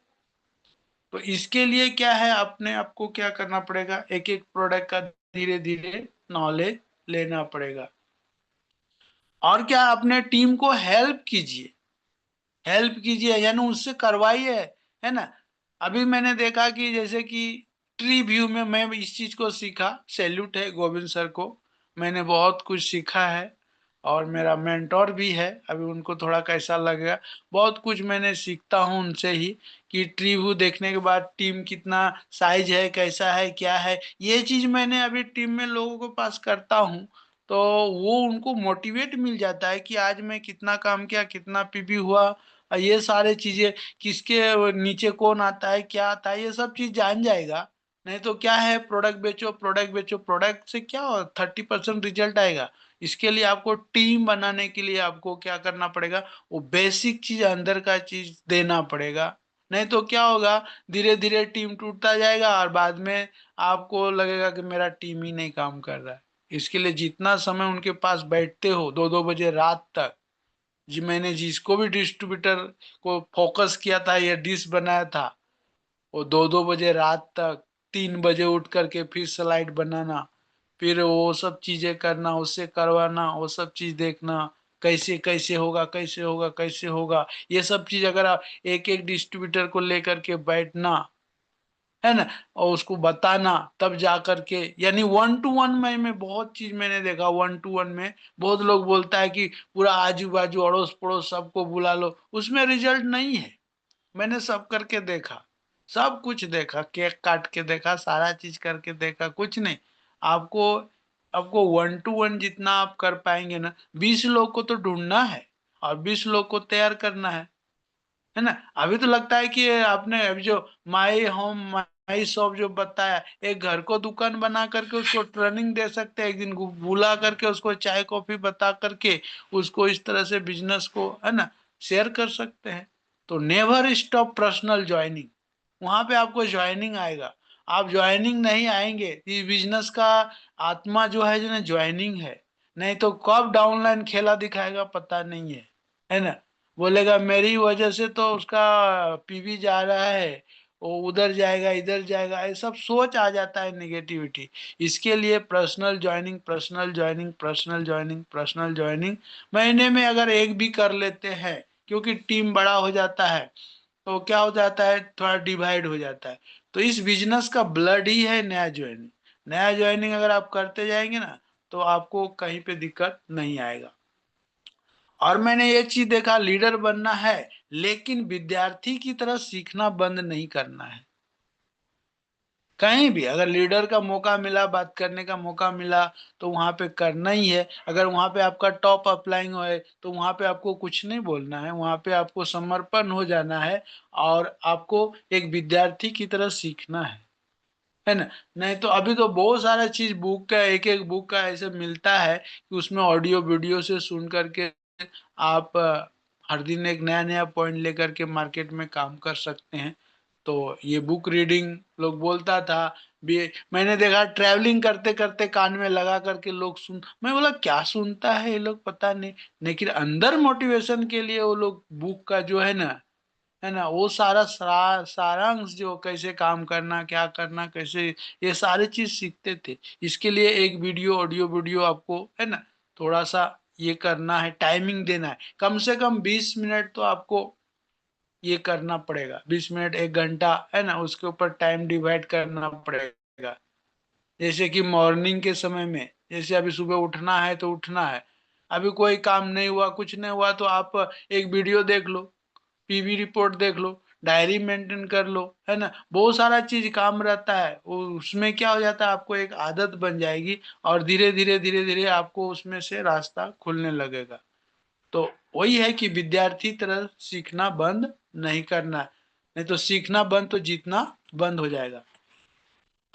तो इसके लिए क्या है, अपने आपको क्या करना पड़ेगा, एक एक प्रोडक्ट का धीरे धीरे नॉलेज लेना पड़ेगा। और क्या, अपने टीम को हेल्प कीजिए, हेल्प कीजिए यानी उससे करवाइए, है ना। अभी मैंने देखा कि जैसे कि ट्री व्यू में मैं इस चीज को सीखा, सैल्यूट है गोविंद सर को, मैंने बहुत कुछ सीखा है। और मेरा मेंटोर भी है, अभी उनको थोड़ा कैसा लगेगा। बहुत कुछ मैंने सीखता हूँ उनसे ही, कि ट्री व्यू देखने के बाद टीम कितना साइज है, कैसा है, क्या है, ये चीज मैंने अभी टीम में लोगों के पास करता हूँ। तो वो उनको मोटिवेट मिल जाता है कि आज मैं कितना काम किया, कितना पीबी हुआ, और ये सारे चीजें, किसके नीचे कौन आता है, क्या आता है, ये सब चीज जान जाएगा। नहीं तो क्या है, प्रोडक्ट बेचो, प्रोडक्ट बेचो, प्रोडक्ट से क्या हो, 30% रिजल्ट आएगा। इसके लिए आपको टीम बनाने के लिए आपको क्या करना पड़ेगा, वो बेसिक चीज अंदर का चीज देना पड़ेगा। नहीं तो क्या होगा, धीरे धीरे टीम टूटता जाएगा और बाद में आपको लगेगा कि मेरा टीम ही नहीं काम कर रहा है। इसके लिए जितना समय उनके पास बैठते हो, 2-2 बजे रात तक, जी मैंने जिसको भी डिस्ट्रीब्यूटर को फोकस किया था, ये डिश बनाया था, वो 2-2 बजे रात तक, 3 बजे उठ करके फिर स्लाइड बनाना, फिर वो सब चीजें करना, उससे करवाना, वो सब चीज देखना, कैसे कैसे होगा, कैसे होगा, कैसे होगा, ये सब चीज अगर आप एक एक डिस्ट्रीब्यूटर को लेकर के बैठना है ना, और उसको बताना, तब जा करके, यानी 1-to-1 में बहुत चीज मैंने देखा। 1-to-1 में बहुत लोग बोलता है कि पूरा आजू बाजू अड़ोस पड़ोस सबको बुला लो, उसमें रिजल्ट नहीं है। मैंने सब करके देखा, सब कुछ देखा, केक काट के देखा, सारा चीज करके देखा, कुछ नहीं। आपको आपको 1-to-1 जितना आप कर पाएंगे ना, 20 लोग को तो ढूंढना है और 20 लोग को तैयार करना है ना। अभी तो लगता है कि आपने अभी जो माई होम माई शॉप जो बताया, एक घर को दुकान बना करके उसको ट्रेनिंग दे सकते हैं, एक दिन बुला करके उसको चाय कॉफी बता करके उसको इस तरह से बिजनेस को, है ना, शेयर कर सकते हैं। तो नेवर स्टॉप पर्सनल ज्वाइनिंग, वहां पे आपको ज्वाइनिंग आएगा। आप ज्वाइनिंग नहीं आएंगे, इस बिजनेस का आत्मा जो है, जो ना ज्वाइनिंग है। नहीं तो कब डाउनलाइन खेला दिखाएगा पता नहीं है ना। बोलेगा मेरी वजह से तो उसका पीवी जा रहा है, वो उधर जाएगा, इधर जाएगा, ये सब सोच आ जाता है, नेगेटिविटी। इसके लिए personal joining, personal joining, personal joining, personal joining महीने में अगर एक भी कर लेते हैं, क्योंकि टीम बड़ा हो जाता है तो क्या हो जाता है, थोड़ा डिवाइड हो जाता है। तो इस बिजनेस का ब्लड ही है नया ज्वाइनिंग। नया ज्वाइनिंग अगर आप करते जाएंगे ना, तो आपको कहीं पे दिक्कत नहीं आएगा। और मैंने ये चीज देखा, लीडर बनना है लेकिन विद्यार्थी की तरह सीखना बंद नहीं करना है। कहीं भी अगर लीडर का मौका मिला, बात करने का मौका मिला, तो वहां पे करना ही है। अगर वहां पे आपका टॉप अपलाइंग है, तो वहां पे आपको कुछ नहीं बोलना है, वहां पे आपको समर्पण हो जाना है और आपको एक विद्यार्थी की तरह सीखना है ना। नहीं तो अभी तो बहुत सारा चीज बुक का, एक एक बुक का ऐसे मिलता है कि उसमें ऑडियो वीडियो से सुन करके आप हर दिन एक नया नया पॉइंट लेकर के मार्केट में काम कर सकते हैं। तो ये बुक रीडिंग लोग बोलता था भी, मैंने देखा ट्रैवलिंग करते करते कान में लगा करके लोग सुन, मैं बोला क्या सुनता है ये लोग पता नहीं, लेकिन अंदर मोटिवेशन के लिए वो लोग बुक का जो है ना, वो सारा सारांश जो कैसे काम करना, क्या करना, कैसे, ये सारी चीज सीखते थे। इसके लिए एक वीडियो, ऑडियो वीडियो आपको, है ना, थोड़ा सा ये करना है, टाइमिंग देना है, कम से कम 20 मिनट तो आपको ये करना पड़ेगा। 20 मिनट, 1 घंटा, है ना, उसके ऊपर टाइम डिवाइड करना पड़ेगा। जैसे कि मॉर्निंग के समय में, जैसे अभी सुबह उठना है तो उठना है, अभी कोई काम नहीं हुआ, कुछ नहीं हुआ, तो आप एक वीडियो देख लो, पीवी रिपोर्ट देख लो, डायरी मेंटेन कर लो, है ना, बहुत सारा चीज काम रहता है। उसमें क्या हो जाता है, आपको एक आदत बन जाएगी और धीरे धीरे धीरे धीरे आपको उसमें से रास्ता खुलने लगेगा। तो वही है कि विद्यार्थी तरह सीखना बंद नहीं करना है। नहीं तो सीखना बंद तो जीतना बंद हो जाएगा।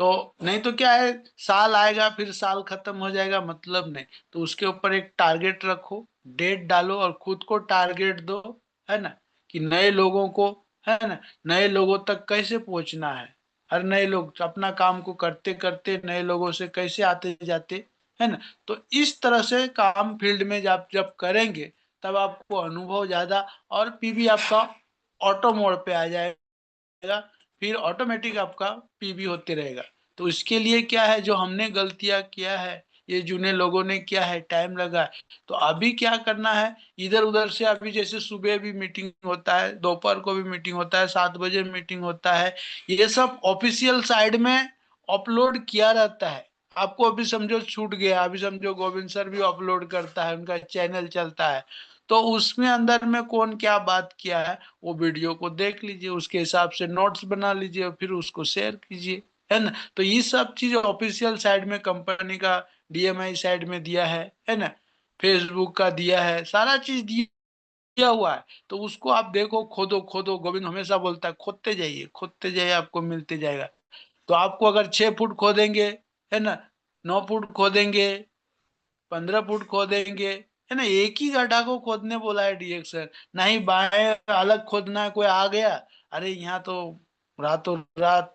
तो नहीं तो क्या है, साल आएगा फिर साल खत्म हो जाएगा, मतलब नहीं। तो उसके ऊपर एक टारगेट रखो, डेट डालो और खुद को टारगेट दो, है ना, कि नए लोगों को, है ना, नए लोगों तक कैसे पहुंचना है। हर नए लोग अपना काम को करते करते नए लोगों से कैसे आते जाते, है ना। तो इस तरह से काम फील्ड में जब जब करेंगे, तब आपको अनुभव ज्यादा, और पीवी आपका ऑटो मोड पे आ जाएगा, फिर ऑटोमेटिक आपका पीबी होते रहेगा। तो इसके लिए क्या है, जो हमने गलतियां किया है, ये जूने लोगों ने किया है, टाइम लगा है, तो अभी क्या करना है, इधर उधर से, अभी जैसे सुबह भी मीटिंग होता है, दोपहर को भी मीटिंग होता है, 7 बजे मीटिंग होता है, ये सब ऑफिशियल साइड में अपलोड किया रहता है। आपको अभी समझो छूट गया, अभी समझो गोविंद सर भी अपलोड करता है, उनका चैनल चलता है, तो उसमें अंदर में कौन क्या बात किया है वो वीडियो को देख लीजिए, उसके हिसाब से नोट्स बना लीजिए और फिर उसको शेयर कीजिए, है ना। तो ये सब चीज ऑफिशियल साइड में कंपनी का डीएमआई साइड में दिया है ना, फेसबुक का दिया है, सारा चीज दिया हुआ है। तो उसको आप देखो, खोदो खोदो, गोविंद हमेशा बोलता है खोदते जाइए आपको मिलते जाएगा। तो आपको अगर 6 फुट खोदेंगे, है ना, 9 फुट खोदेंगे, 15 फुट खोदेंगे, है ना, एक ही गड्ढा को खोदने बोला है डीएक्सएल, नहीं बाएं अलग खोदना है, कोई आ गया अरे यहाँ तो रातों रात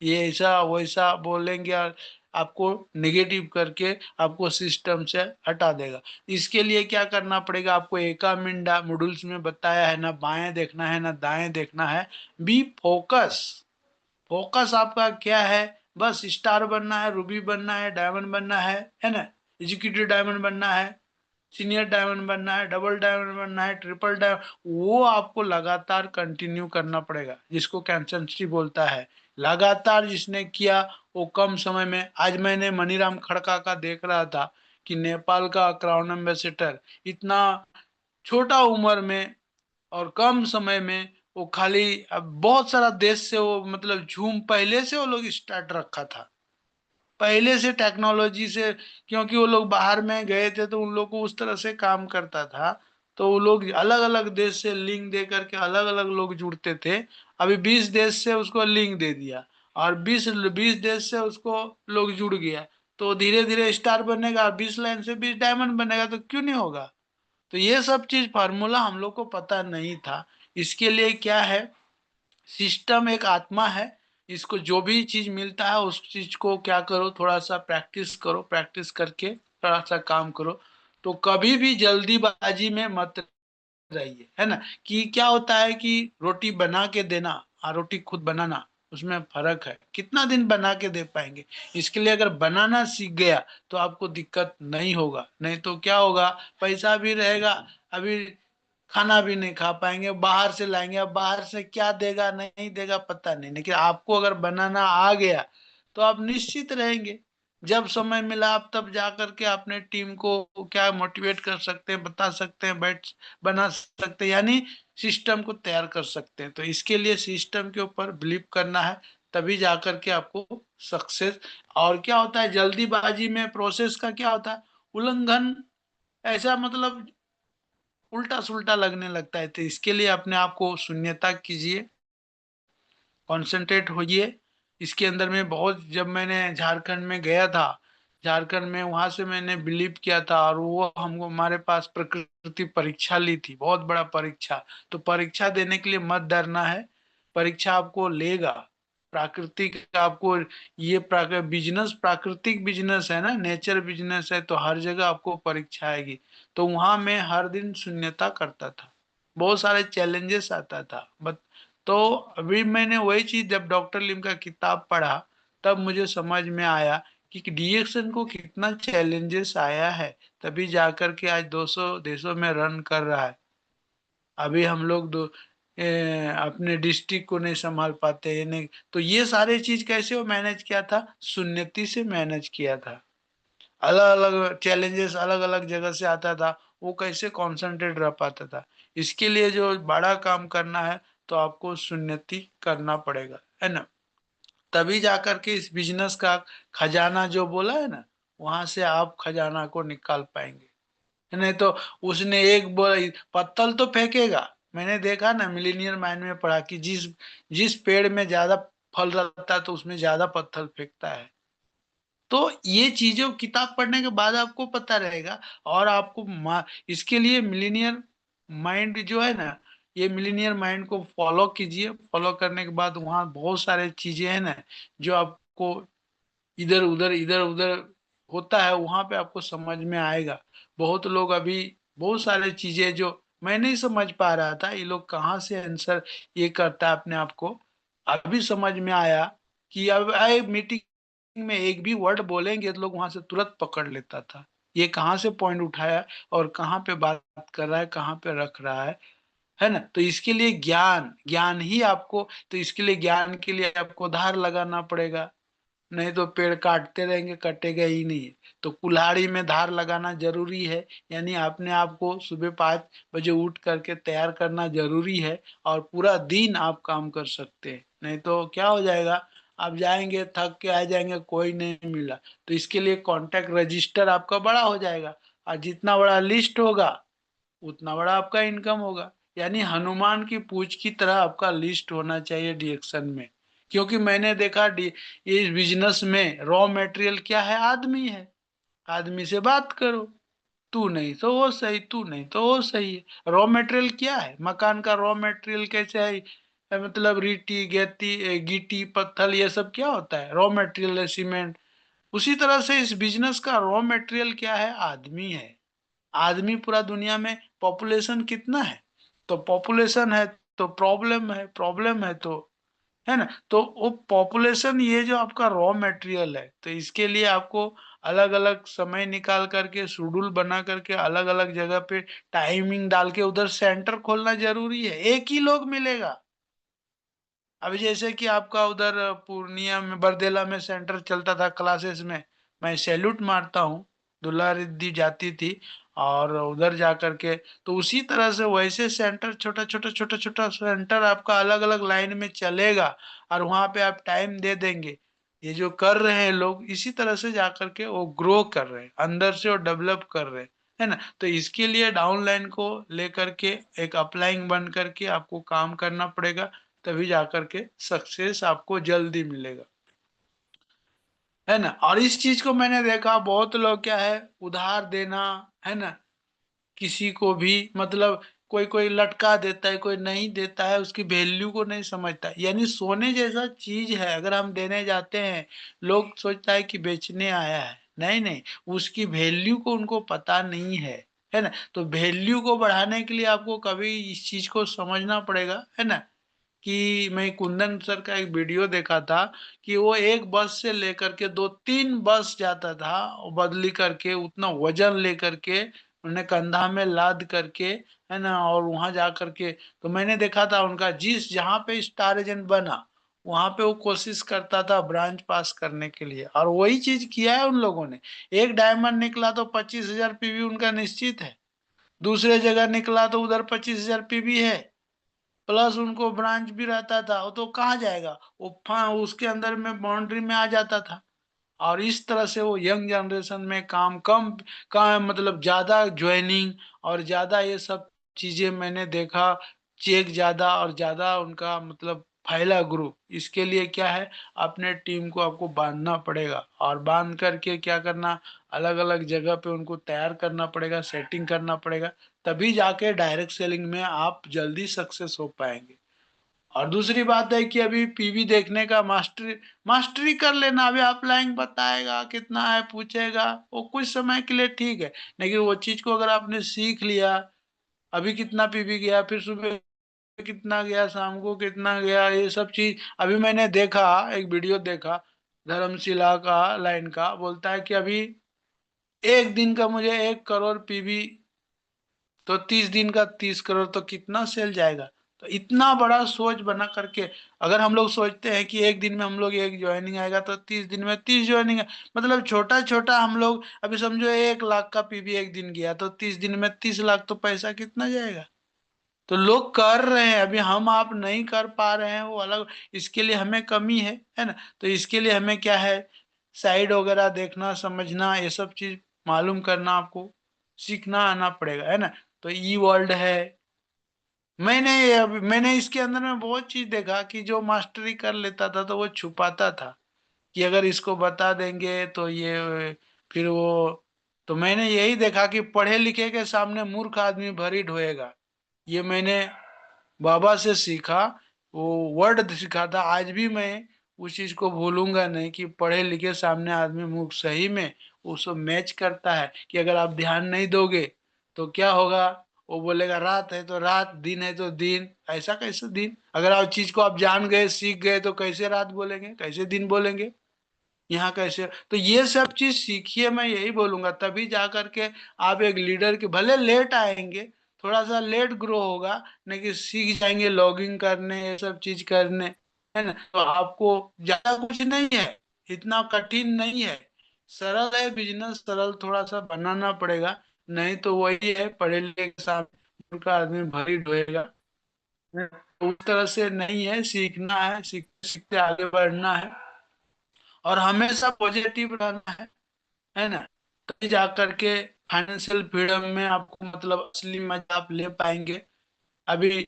ये ऐसा वैसा बोलेंगे और आपको नेगेटिव करके आपको सिस्टम से हटा देगा। इसके लिए क्या करना पड़ेगा आपको, एका मिंडा मॉड्यूल्स में बताया है ना, बाएं देखना है ना दाएं देखना है, बी फोकस। फोकस आपका क्या है, बस स्टार बनना है, रूबी बनना है, डायमंड बनना है ना, एग्जीक्यूटिव डायमंड बनना है, सीनियर डायमंड बनना है, डबल डायमंड बनना है, ट्रिपल डायमंड, वो आपको लगातार कंटिन्यू करना पड़ेगा, जिसको कंसिस्टेंसी बोलता है। लगातार जिसने किया वो कम समय में, आज मैंने मनीराम खड़का का देख रहा था कि नेपाल का क्राउन एम्बेसडर इतना छोटा उम्र में और कम समय में, वो खाली अब बहुत सारा देश से वो मतलब झूम पहले से वो लोग स्टार्ट रखा था, पहले से टेक्नोलॉजी से, क्योंकि वो लोग बाहर में गए थे तो उन लोग को उस तरह से काम करता था। तो वो लोग अलग अलग देश से लिंक दे करके अलग अलग लोग जुड़ते थे। अभी 20 देश से उसको लिंक दे दिया और 20 20 देश से उसको लोग जुड़ गया, तो धीरे धीरे स्टार बनेगा, 20 लाइन से 20 डायमंड बनेगा, तो क्यों नहीं होगा। तो ये सब चीज फार्मूला हम लोग को पता नहीं था। इसके लिए क्या है, सिस्टम एक आत्मा है, इसको जो भी चीज मिलता है उस चीज को क्या करो, थोड़ा सा प्रैक्टिस करो, प्रैक्टिस करके थोड़ा सा काम करो। तो कभी भी जल्दीबाजी में मत रहिए, है ना। कि क्या होता है कि रोटी बना के देना और रोटी खुद बनाना, उसमें फर्क है, कितना दिन बना के दे पाएंगे। इसके लिए अगर बनाना सीख गया तो आपको दिक्कत नहीं होगा, नहीं तो क्या होगा, पैसा भी रहेगा, अभी खाना भी नहीं खा पाएंगे, बाहर से लाएंगे, अब बाहर से क्या देगा नहीं देगा पता नहीं, लेकिन आपको अगर बनाना आ गया तो आप निश्चित रहेंगे। जब समय मिला आप तब जा करके अपने टीम को क्या मोटिवेट कर सकते हैं, बता सकते हैं, बैठ बना सकते हैं, यानी सिस्टम को तैयार कर सकते हैं। तो इसके लिए सिस्टम के ऊपर बिलीव करना है, तभी जा करके आपको सक्सेस। और क्या होता है जल्दीबाजी में प्रोसेस का क्या होता है, उल्लंघन, ऐसा मतलब उल्टा सुल्टा लगने लगता है। तो इसके लिए अपने आप को शून्यता कीजिए, कंसंट्रेट होइए। इसके अंदर में बहुत, जब मैंने झारखंड में गया था, झारखंड में वहां से मैंने बिलीव किया था, और वो हमको हमारे पास प्रकृति परीक्षा ली थी, बहुत बड़ा परीक्षा। तो परीक्षा देने के लिए मत डरना है, परीक्षा आपको लेगा। प्राकृतिक आपको ये बिजनेस प्राकृतिक बिजनेस है ना, नेचर बिजनेस है, तो हर जगह आपको परीक्षा आएगी। तो वहां मैं हर दिन शून्यता करता था, बहुत सारे चैलेंजेस आता था। तो अभी मैंने वही चीज जब डॉक्टर लिम का किताब पढ़ा, तब मुझे समझ में आया कि डीएक्शन को कितना चैलेंजेस आया है, तभी जाकर के आज 200 देशों में रन कर रहा है। अभी हम लोग अपने डिस्ट्रिक्ट को नहीं संभाल पाते, ये नहीं, तो ये सारे चीज कैसे वो मैनेज किया था, सुन्नति से मैनेज किया था। अलग अलग चैलेंजेस अलग अलग जगह से आता था, वो कैसे कंसंट्रेट रह पाता था। इसके लिए जो बड़ा काम करना है तो आपको सुन्नति करना पड़ेगा, है ना। तभी जाकर के इस बिजनेस का खजाना जो बोला है ना, वहां से आप खजाना को निकाल पाएंगे। नहीं तो उसने एक पत्थर तो फेंकेगा। मैंने देखा ना, मिलीनियर माइंड में पढ़ा कि जिस जिस पेड़ में ज्यादा फल रहता है तो उसमें ज्यादा पत्थर फेंकता है। तो ये चीजों किताब पढ़ने के बाद आपको पता रहेगा। और आपको इसके लिए मिलीनियर माइंड जो है ना, ये मिलीनियर माइंड को फॉलो कीजिए। फॉलो करने के बाद वहाँ बहुत सारे चीजें हैं ना, जो आपको इधर उधर होता है, वहां पे आपको समझ में आएगा। बहुत लोग अभी बहुत सारे चीजें जो मैं नहीं समझ पा रहा था, ये लोग कहाँ से आंसर ये करता है अपने आप को, अभी समझ में आया कि अब आए मीटिंग में एक भी वर्ड बोलेंगे तो लोग वहां से तुरंत पकड़ लेता था, ये कहाँ से पॉइंट उठाया और कहाँ पे बात कर रहा है, कहाँ पे रख रहा है ना। तो इसके लिए ज्ञान ज्ञान ही आपको, तो इसके लिए ज्ञान के लिए आपको धार लगाना पड़ेगा। नहीं तो पेड़ काटते रहेंगे, कटेगा ही नहीं। तो कुल्हाड़ी में धार लगाना जरूरी है, यानी अपने आप को सुबह 5 बजे उठ करके तैयार करना जरूरी है, और पूरा दिन आप काम कर सकते हैं। नहीं तो क्या हो जाएगा, आप जाएंगे थक के आ जाएंगे, कोई नहीं मिला। तो इसके लिए कॉन्टेक्ट रजिस्टर आपका बड़ा हो जाएगा, और जितना बड़ा लिस्ट होगा उतना बड़ा आपका इनकम होगा। यानी हनुमान की पूंछ की तरह आपका लिस्ट होना चाहिए डिएक्शन में। क्योंकि मैंने देखा इस बिजनेस में रॉ मटेरियल क्या है, आदमी है। आदमी से बात करो, तू नहीं तो वो सही, तू नहीं तो वो सही है। रॉ मटेरियल क्या है, मकान का रॉ मटेरियल कैसे है, मतलब रीटी गेती गिट्टी पत्थर, ये सब क्या होता है, रॉ मटेरियल है, सीमेंट। उसी तरह से इस बिजनेस का रॉ मटेरियल क्या है, आदमी है। आदमी पूरा दुनिया में पॉपुलेशन कितना है, तो पॉपुलेशन है तो प्रॉब्लम है, प्रॉब्लम है तो, है ना। तो वो पॉपुलेशन, ये जो आपका रॉ मटेरियल है, तो इसके लिए आपको अलग अलग समय निकाल करके, शेड्यूल बना करके, अलग अलग जगह पे टाइमिंग डाल के उधर सेंटर खोलना जरूरी है। एक ही लोग मिलेगा। अभी जैसे कि आपका उधर पूर्णिया में बरदेला में सेंटर चलता था क्लासेस में, मैं सैल्यूट मारता हूँ। दुल्ला रिद्धी जाती थी और उधर जा करके, तो उसी तरह से वैसे सेंटर, छोटा छोटा छोटा छोटा सेंटर आपका अलग अलग लाइन में चलेगा, और वहां पे आप टाइम दे देंगे। ये जो कर रहे हैं लोग, इसी तरह से जा करके वो ग्रो कर रहे हैं, अंदर से वो डेवलप कर रहे हैं, है ना। तो इसके लिए डाउनलाइन को लेकर के एक अपलाइन बन करके आपको काम करना पड़ेगा, तभी जाकर के सक्सेस आपको जल्दी मिलेगा, है ना। और इस चीज को मैंने देखा, बहुत लोग क्या है, उधार देना, है ना, किसी को भी, मतलब कोई कोई लटका देता है, कोई नहीं देता है, उसकी वैल्यू को नहीं समझता। यानी सोने जैसा चीज है, अगर हम देने जाते हैं, लोग सोचता है कि बेचने आया है, नहीं नहीं, उसकी वैल्यू को उनको पता नहीं है ना। तो वैल्यू को बढ़ाने के लिए आपको कभी इस चीज को समझना पड़ेगा, है ना। कि मैं कुंदन सर का एक वीडियो देखा था, कि वो एक बस से लेकर के 2-3 बस जाता था, वो बदली करके उतना वजन लेकर के, उन्हें कंधा में लाद करके, है ना, और वहां जा करके, तो मैंने देखा था उनका, जिस जहाँ पे स्टार एजेंट बना, वहां पे वो कोशिश करता था ब्रांच पास करने के लिए, और वही चीज किया है उन लोगों ने। एक डायमंड निकला तो 25,000 पीवी उनका निश्चित है। दूसरे जगह निकला तो उधर 25,000 पीवी है, प्लस उनको ब्रांच भी रहता था। वो तो कहाँ जाएगा, वो उसके अंदर में बाउंड्री में आ जाता था। और इस तरह से वो यंग जनरेशन में काम कम, मतलब ज्यादा ज्वाइनिंग, और ज्यादा ये सब चीजें मैंने देखा, चेक ज्यादा, और ज्यादा उनका मतलब फैला ग्रुप। इसके लिए क्या है, अपने टीम को आपको बांधना पड़ेगा, और बांध करके क्या करना, अलग अलग जगह पे उनको तैयार करना पड़ेगा, सेटिंग करना पड़ेगा। तभी जाके डायरेक्ट सेलिंग में आप जल्दी सक्सेस हो पाएंगे। और दूसरी बात है कि अभी पीवी देखने का मास्टरी, मास्टरी कर लेना। अभी अपलाइन बताएगा कितना है, पूछेगा, वो कुछ समय के लिए ठीक है, लेकिन वो चीज को अगर आपने सीख लिया, अभी कितना पीवी गया, फिर सुबह कितना गया, शाम को कितना गया, ये सब चीज। अभी मैंने देखा, एक वीडियो देखा, धर्मशिला का लाइन का, बोलता है कि अभी एक दिन का मुझे 1 करोड़ पीवी, तो 30 दिन का 30 करोड़, तो कितना सेल जाएगा। तो इतना बड़ा सोच बना करके, अगर हम लोग सोचते हैं कि एक दिन में हम लोग एक ज्वाइनिंग आएगा, तो 30 दिन में 30 ज्वाइनिंग है, मतलब छोटा छोटा हम लोग, अभी समझो 1 लाख का पीवी एक दिन गया, तो 30 दिन में 30 लाख, तो पैसा कितना जाएगा। तो लोग कर रहे हैं, अभी हम आप नहीं कर पा रहे हैं, वो अलग, इसके लिए हमें कमी है ना। तो इसके लिए हमें क्या है, साइड वगैरह देखना, समझना, ये सब चीज मालूम करना, आपको सीखना आना पड़ेगा, है ना। तो ई वर्ल्ड है। मैंने इसके अंदर में बहुत चीज देखा, कि जो मास्टरी कर लेता था तो वो छुपाता था, कि अगर इसको बता देंगे तो ये, फिर वो, तो मैंने यही देखा कि पढ़े लिखे के सामने मूर्ख आदमी भरी ढोएगा। ये मैंने बाबा से सीखा, वो वर्ड सीखा था। आज भी मैं उस चीज को भूलूंगा नहीं, कि पढ़े लिखे सामने आदमी मूर्ख, सही में उसको मैच करता है। कि अगर आप ध्यान नहीं दोगे तो क्या होगा, वो बोलेगा रात है तो रात, दिन है तो दिन। ऐसा कैसे दिन, अगर आप चीज को आप जान गए, सीख गए, तो कैसे रात बोलेंगे, कैसे दिन बोलेंगे, यहाँ कैसे। तो ये सब चीज सीखिए, मैं यही बोलूंगा, तभी जा करके आप एक लीडर के, भले लेट आएंगे, थोड़ा सा लेट ग्रो होगा, लेकिन सीख जाएंगे लॉगिंग करने, ये सब चीज करने, है ना। तो आपको ज्यादा कुछ नहीं है, इतना कठिन नहीं है, सरल है बिजनेस, सरल थोड़ा सा बनाना पड़ेगा। नहीं तो वही है, पढ़े लिखे के सामने का आदमी भरी ढोएगा। तो उस तरह से नहीं है, सीखना है, सीखते सीखते आगे बढ़ना है और हमेशा पॉजिटिव रहना है ना। तभी जा करके फाइनेंशियल फ्रीडम में आपको मतलब असली मजा आप ले पाएंगे। अभी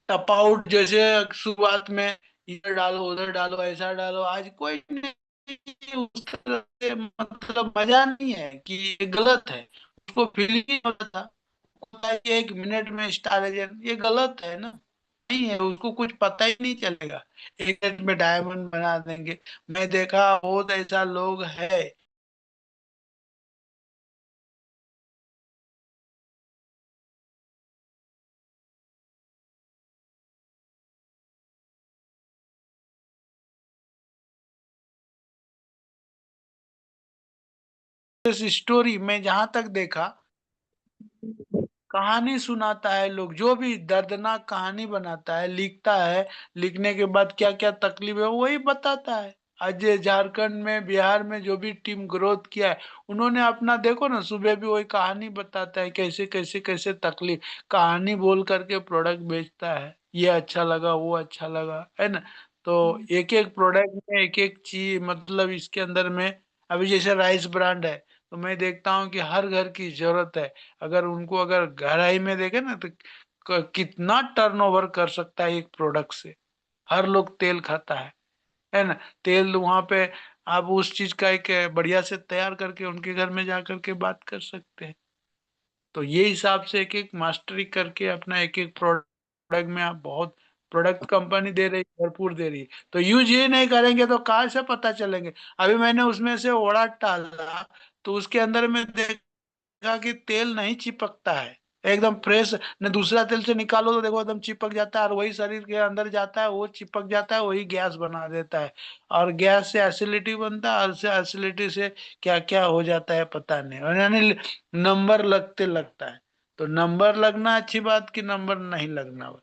टप आउट जैसे शुरुआत में इधर डालो उधर डालो ऐसा डालो, आज कोई नहीं उस तरह से मतलब मजा नहीं है कि ये गलत है, उसको फील ही नहीं होता था। होता है कि 1 मिनट में स्टार एजेंट, ये गलत है ना। नहीं है, उसको कुछ पता ही नहीं चलेगा, 1 मिनट में डायमंड बना देंगे। मैं देखा बहुत ऐसा लोग है। इस स्टोरी में जहां तक देखा, कहानी सुनाता है, लोग जो भी दर्दनाक कहानी बनाता है लिखता है, लिखने के बाद क्या क्या तकलीफ है वही बताता है। आज ये झारखंड में बिहार में जो भी टीम ग्रोथ किया है, उन्होंने अपना देखो ना, सुबह भी वही कहानी बताता है, कैसे कैसे कैसे तकलीफ, कहानी बोल करके प्रोडक्ट बेचता है। ये अच्छा लगा वो अच्छा लगा, है ना। तो एक एक प्रोडक्ट में एक एक चीज मतलब इसके अंदर में, अभी जैसे राइस ब्रांड है, तो मैं देखता हूँ कि हर घर की जरूरत है। अगर उनको अगर गहराई में देखे ना तो कितना टर्नओवर कर सकता है एक प्रोडक्ट से। हर लोग तेल खाता है ना। तेल वहां पे आप उस चीज का एक बढ़िया से तैयार करके उनके घर में जा करके बात कर सकते हैं। तो ये हिसाब से एक एक मास्टरी करके अपना एक एक प्रोडक्ट में आप बहुत, प्रोडक्ट कंपनी दे रही भरपूर दे रही है, तो यूज ये नहीं करेंगे तो कहाँ से पता चलेंगे। अभी मैंने उसमें से ओड़ा डाला, तो उसके अंदर में देखा कि तेल नहीं चिपकता है, एकदम फ्रेश। न दूसरा तेल से निकालो तो देखो एकदम चिपक जाता है, और वही शरीर के अंदर जाता है वो चिपक जाता है, वही गैस बना देता है। और गैस से एसिडिटी बनता है, और से एसिडिटी से क्या क्या हो जाता है पता नहीं, और यानी नंबर लगते लगता है। तो नंबर लगना अच्छी बात कि नंबर नहीं लगना।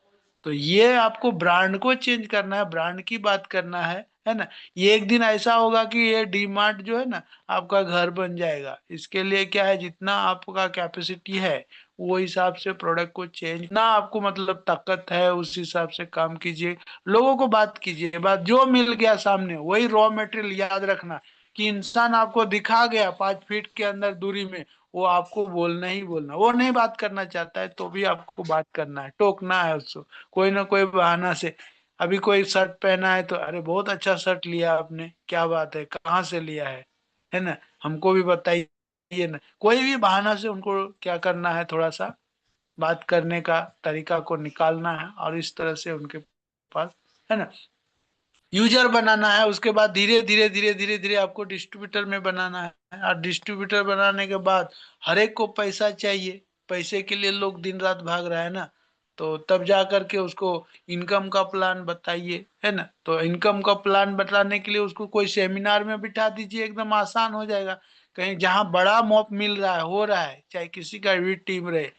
तो ये आपको ब्रांड को चेंज करना है, ब्रांड की बात करना है ना। ये एक दिन ऐसा होगा कि ये डी मार्ट जो है ना आपका घर बन जाएगा। इसके लिए क्या है, जितना आपका कैपेसिटी है वो हिसाब से प्रोडक्ट को चेंज ना, आपको मतलब ताकत है उस हिसाब से काम कीजिए। लोगों को बात कीजिए, बात जो मिल गया सामने वही रॉ मटेरियल, याद रखना कि इंसान आपको दिखा गया 5 फीट के अंदर दूरी में, वो आपको बोलना ही बोलना, वो नहीं बात करना चाहता है तो भी आपको बात करना है, टोकना है उसको कोई ना कोई बहाना से। अभी कोई शर्ट पहना है तो अरे बहुत अच्छा शर्ट लिया आपने, क्या बात है, कहाँ से लिया है ना, हमको भी बताइए ना। कोई भी बहाना से उनको क्या करना है, थोड़ा सा बात करने का तरीका को निकालना है, और इस तरह से उनके पास, है ना, यूजर बनाना है। उसके बाद धीरे धीरे धीरे धीरे धीरे आपको डिस्ट्रीब्यूटर में बनाना है, और डिस्ट्रीब्यूटर बनाने के बाद हर एक को पैसा चाहिए। पैसे के लिए लोग दिन रात भाग रहा है ना। तो तब जा करके उसको इनकम का प्लान बताइए, है ना। तो इनकम का प्लान बताने के लिए उसको कोई सेमिनार में बिठा दीजिए, एकदम आसान हो जाएगा। कहीं जहाँ बड़ा मॉप मिल रहा है, हो रहा है, चाहे किसी का भी टीम रहे,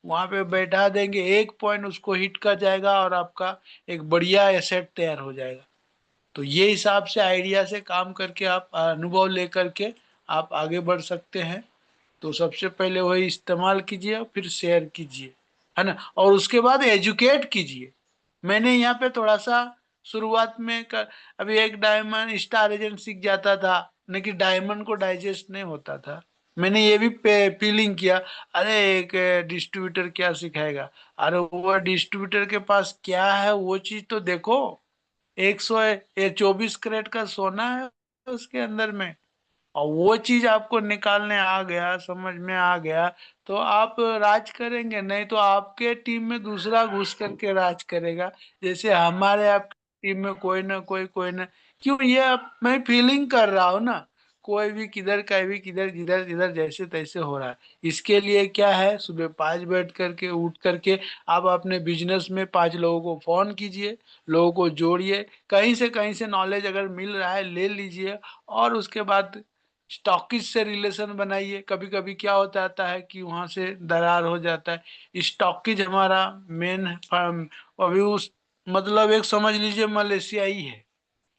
वहां पे बैठा देंगे, एक पॉइंट उसको हिट कर जाएगा और आपका एक बढ़िया एसेट तैयार हो जाएगा। तो ये हिसाब से आइडिया से काम करके आप अनुभव लेकर के आप आगे बढ़ सकते हैं। तो सबसे पहले वही इस्तेमाल कीजिए, फिर शेयर कीजिए, है ना, और उसके बाद एजुकेट कीजिए। मैंने यहाँ पे थोड़ा सा शुरुआत में अभी एक डायमंड स्टार एजेंट सीख जाता था, लेकिन डायमंड को डाइजेस्ट नहीं होता था। मैंने ये भी फीलिंग किया, अरे एक डिस्ट्रीब्यूटर क्या सिखाएगा, अरे वो डिस्ट्रीब्यूटर के पास क्या है वो चीज तो देखो। 124 कैरेट का सोना है उसके अंदर में, और वो चीज आपको निकालने आ गया, समझ में आ गया, तो आप राज करेंगे। नहीं तो आपके टीम में दूसरा घुस करके राज करेगा, जैसे हमारे आपकी टीम में कोई ना, क्यों ये मैं फीलिंग कर रहा हूँ ना, कोई भी किधर का भी किधर जिधर जिधर जैसे तैसे हो रहा है। इसके लिए क्या है, सुबह 5 बैठ करके उठ करके आप अपने बिजनेस में 5 लोगों को फोन कीजिए, लोगों को जोड़िए, कहीं से नॉलेज अगर मिल रहा है ले लीजिए, और उसके बाद स्टॉकिस्ट से रिलेशन बनाइए। कभी कभी क्या होता आता है कि वहां से दरार हो जाता है। स्टॉकिज हमारा मेन फर्म अभी उस मतलब एक समझ लीजिए मलेशिया ही है।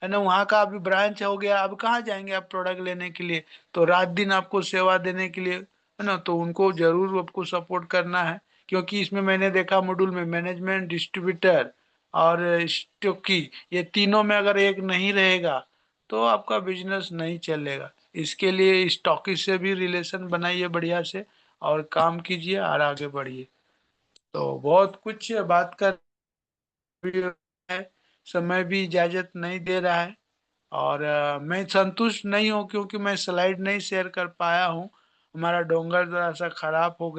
है ना? वहाँ का अभी ब्रांच हो गया, अब कहाँ जाएँगे आप प्रोडक्ट लेने के लिए? तो रात-दिन आपको सेवा देने के लिए, है ना? तो उनको ज़रूर आपको सपोर्ट करना है, क्योंकि इसमें मैंने देखा मॉड्यूल में मैनेजमेंट, डिस्ट्रीब्यूटर और स्टॉकी, ये तीनों में अगर एक नहीं रहेगा, तो आपका बिज़नेस नहीं चलेगा। इसके लिए स्टॉकी से भी रिलेशन बनाइए बढ़िया से और काम कीजिए और आगे बढ़िए। तो बहुत कुछ बात कर भी है, समय भी इजाज़त नहीं दे रहा है और मैं संतुष्ट नहीं हूँ क्योंकि मैं स्लाइड नहीं शेयर कर पाया हूँ। हमारा डोंगर ज़रा-सा खराब हो गया।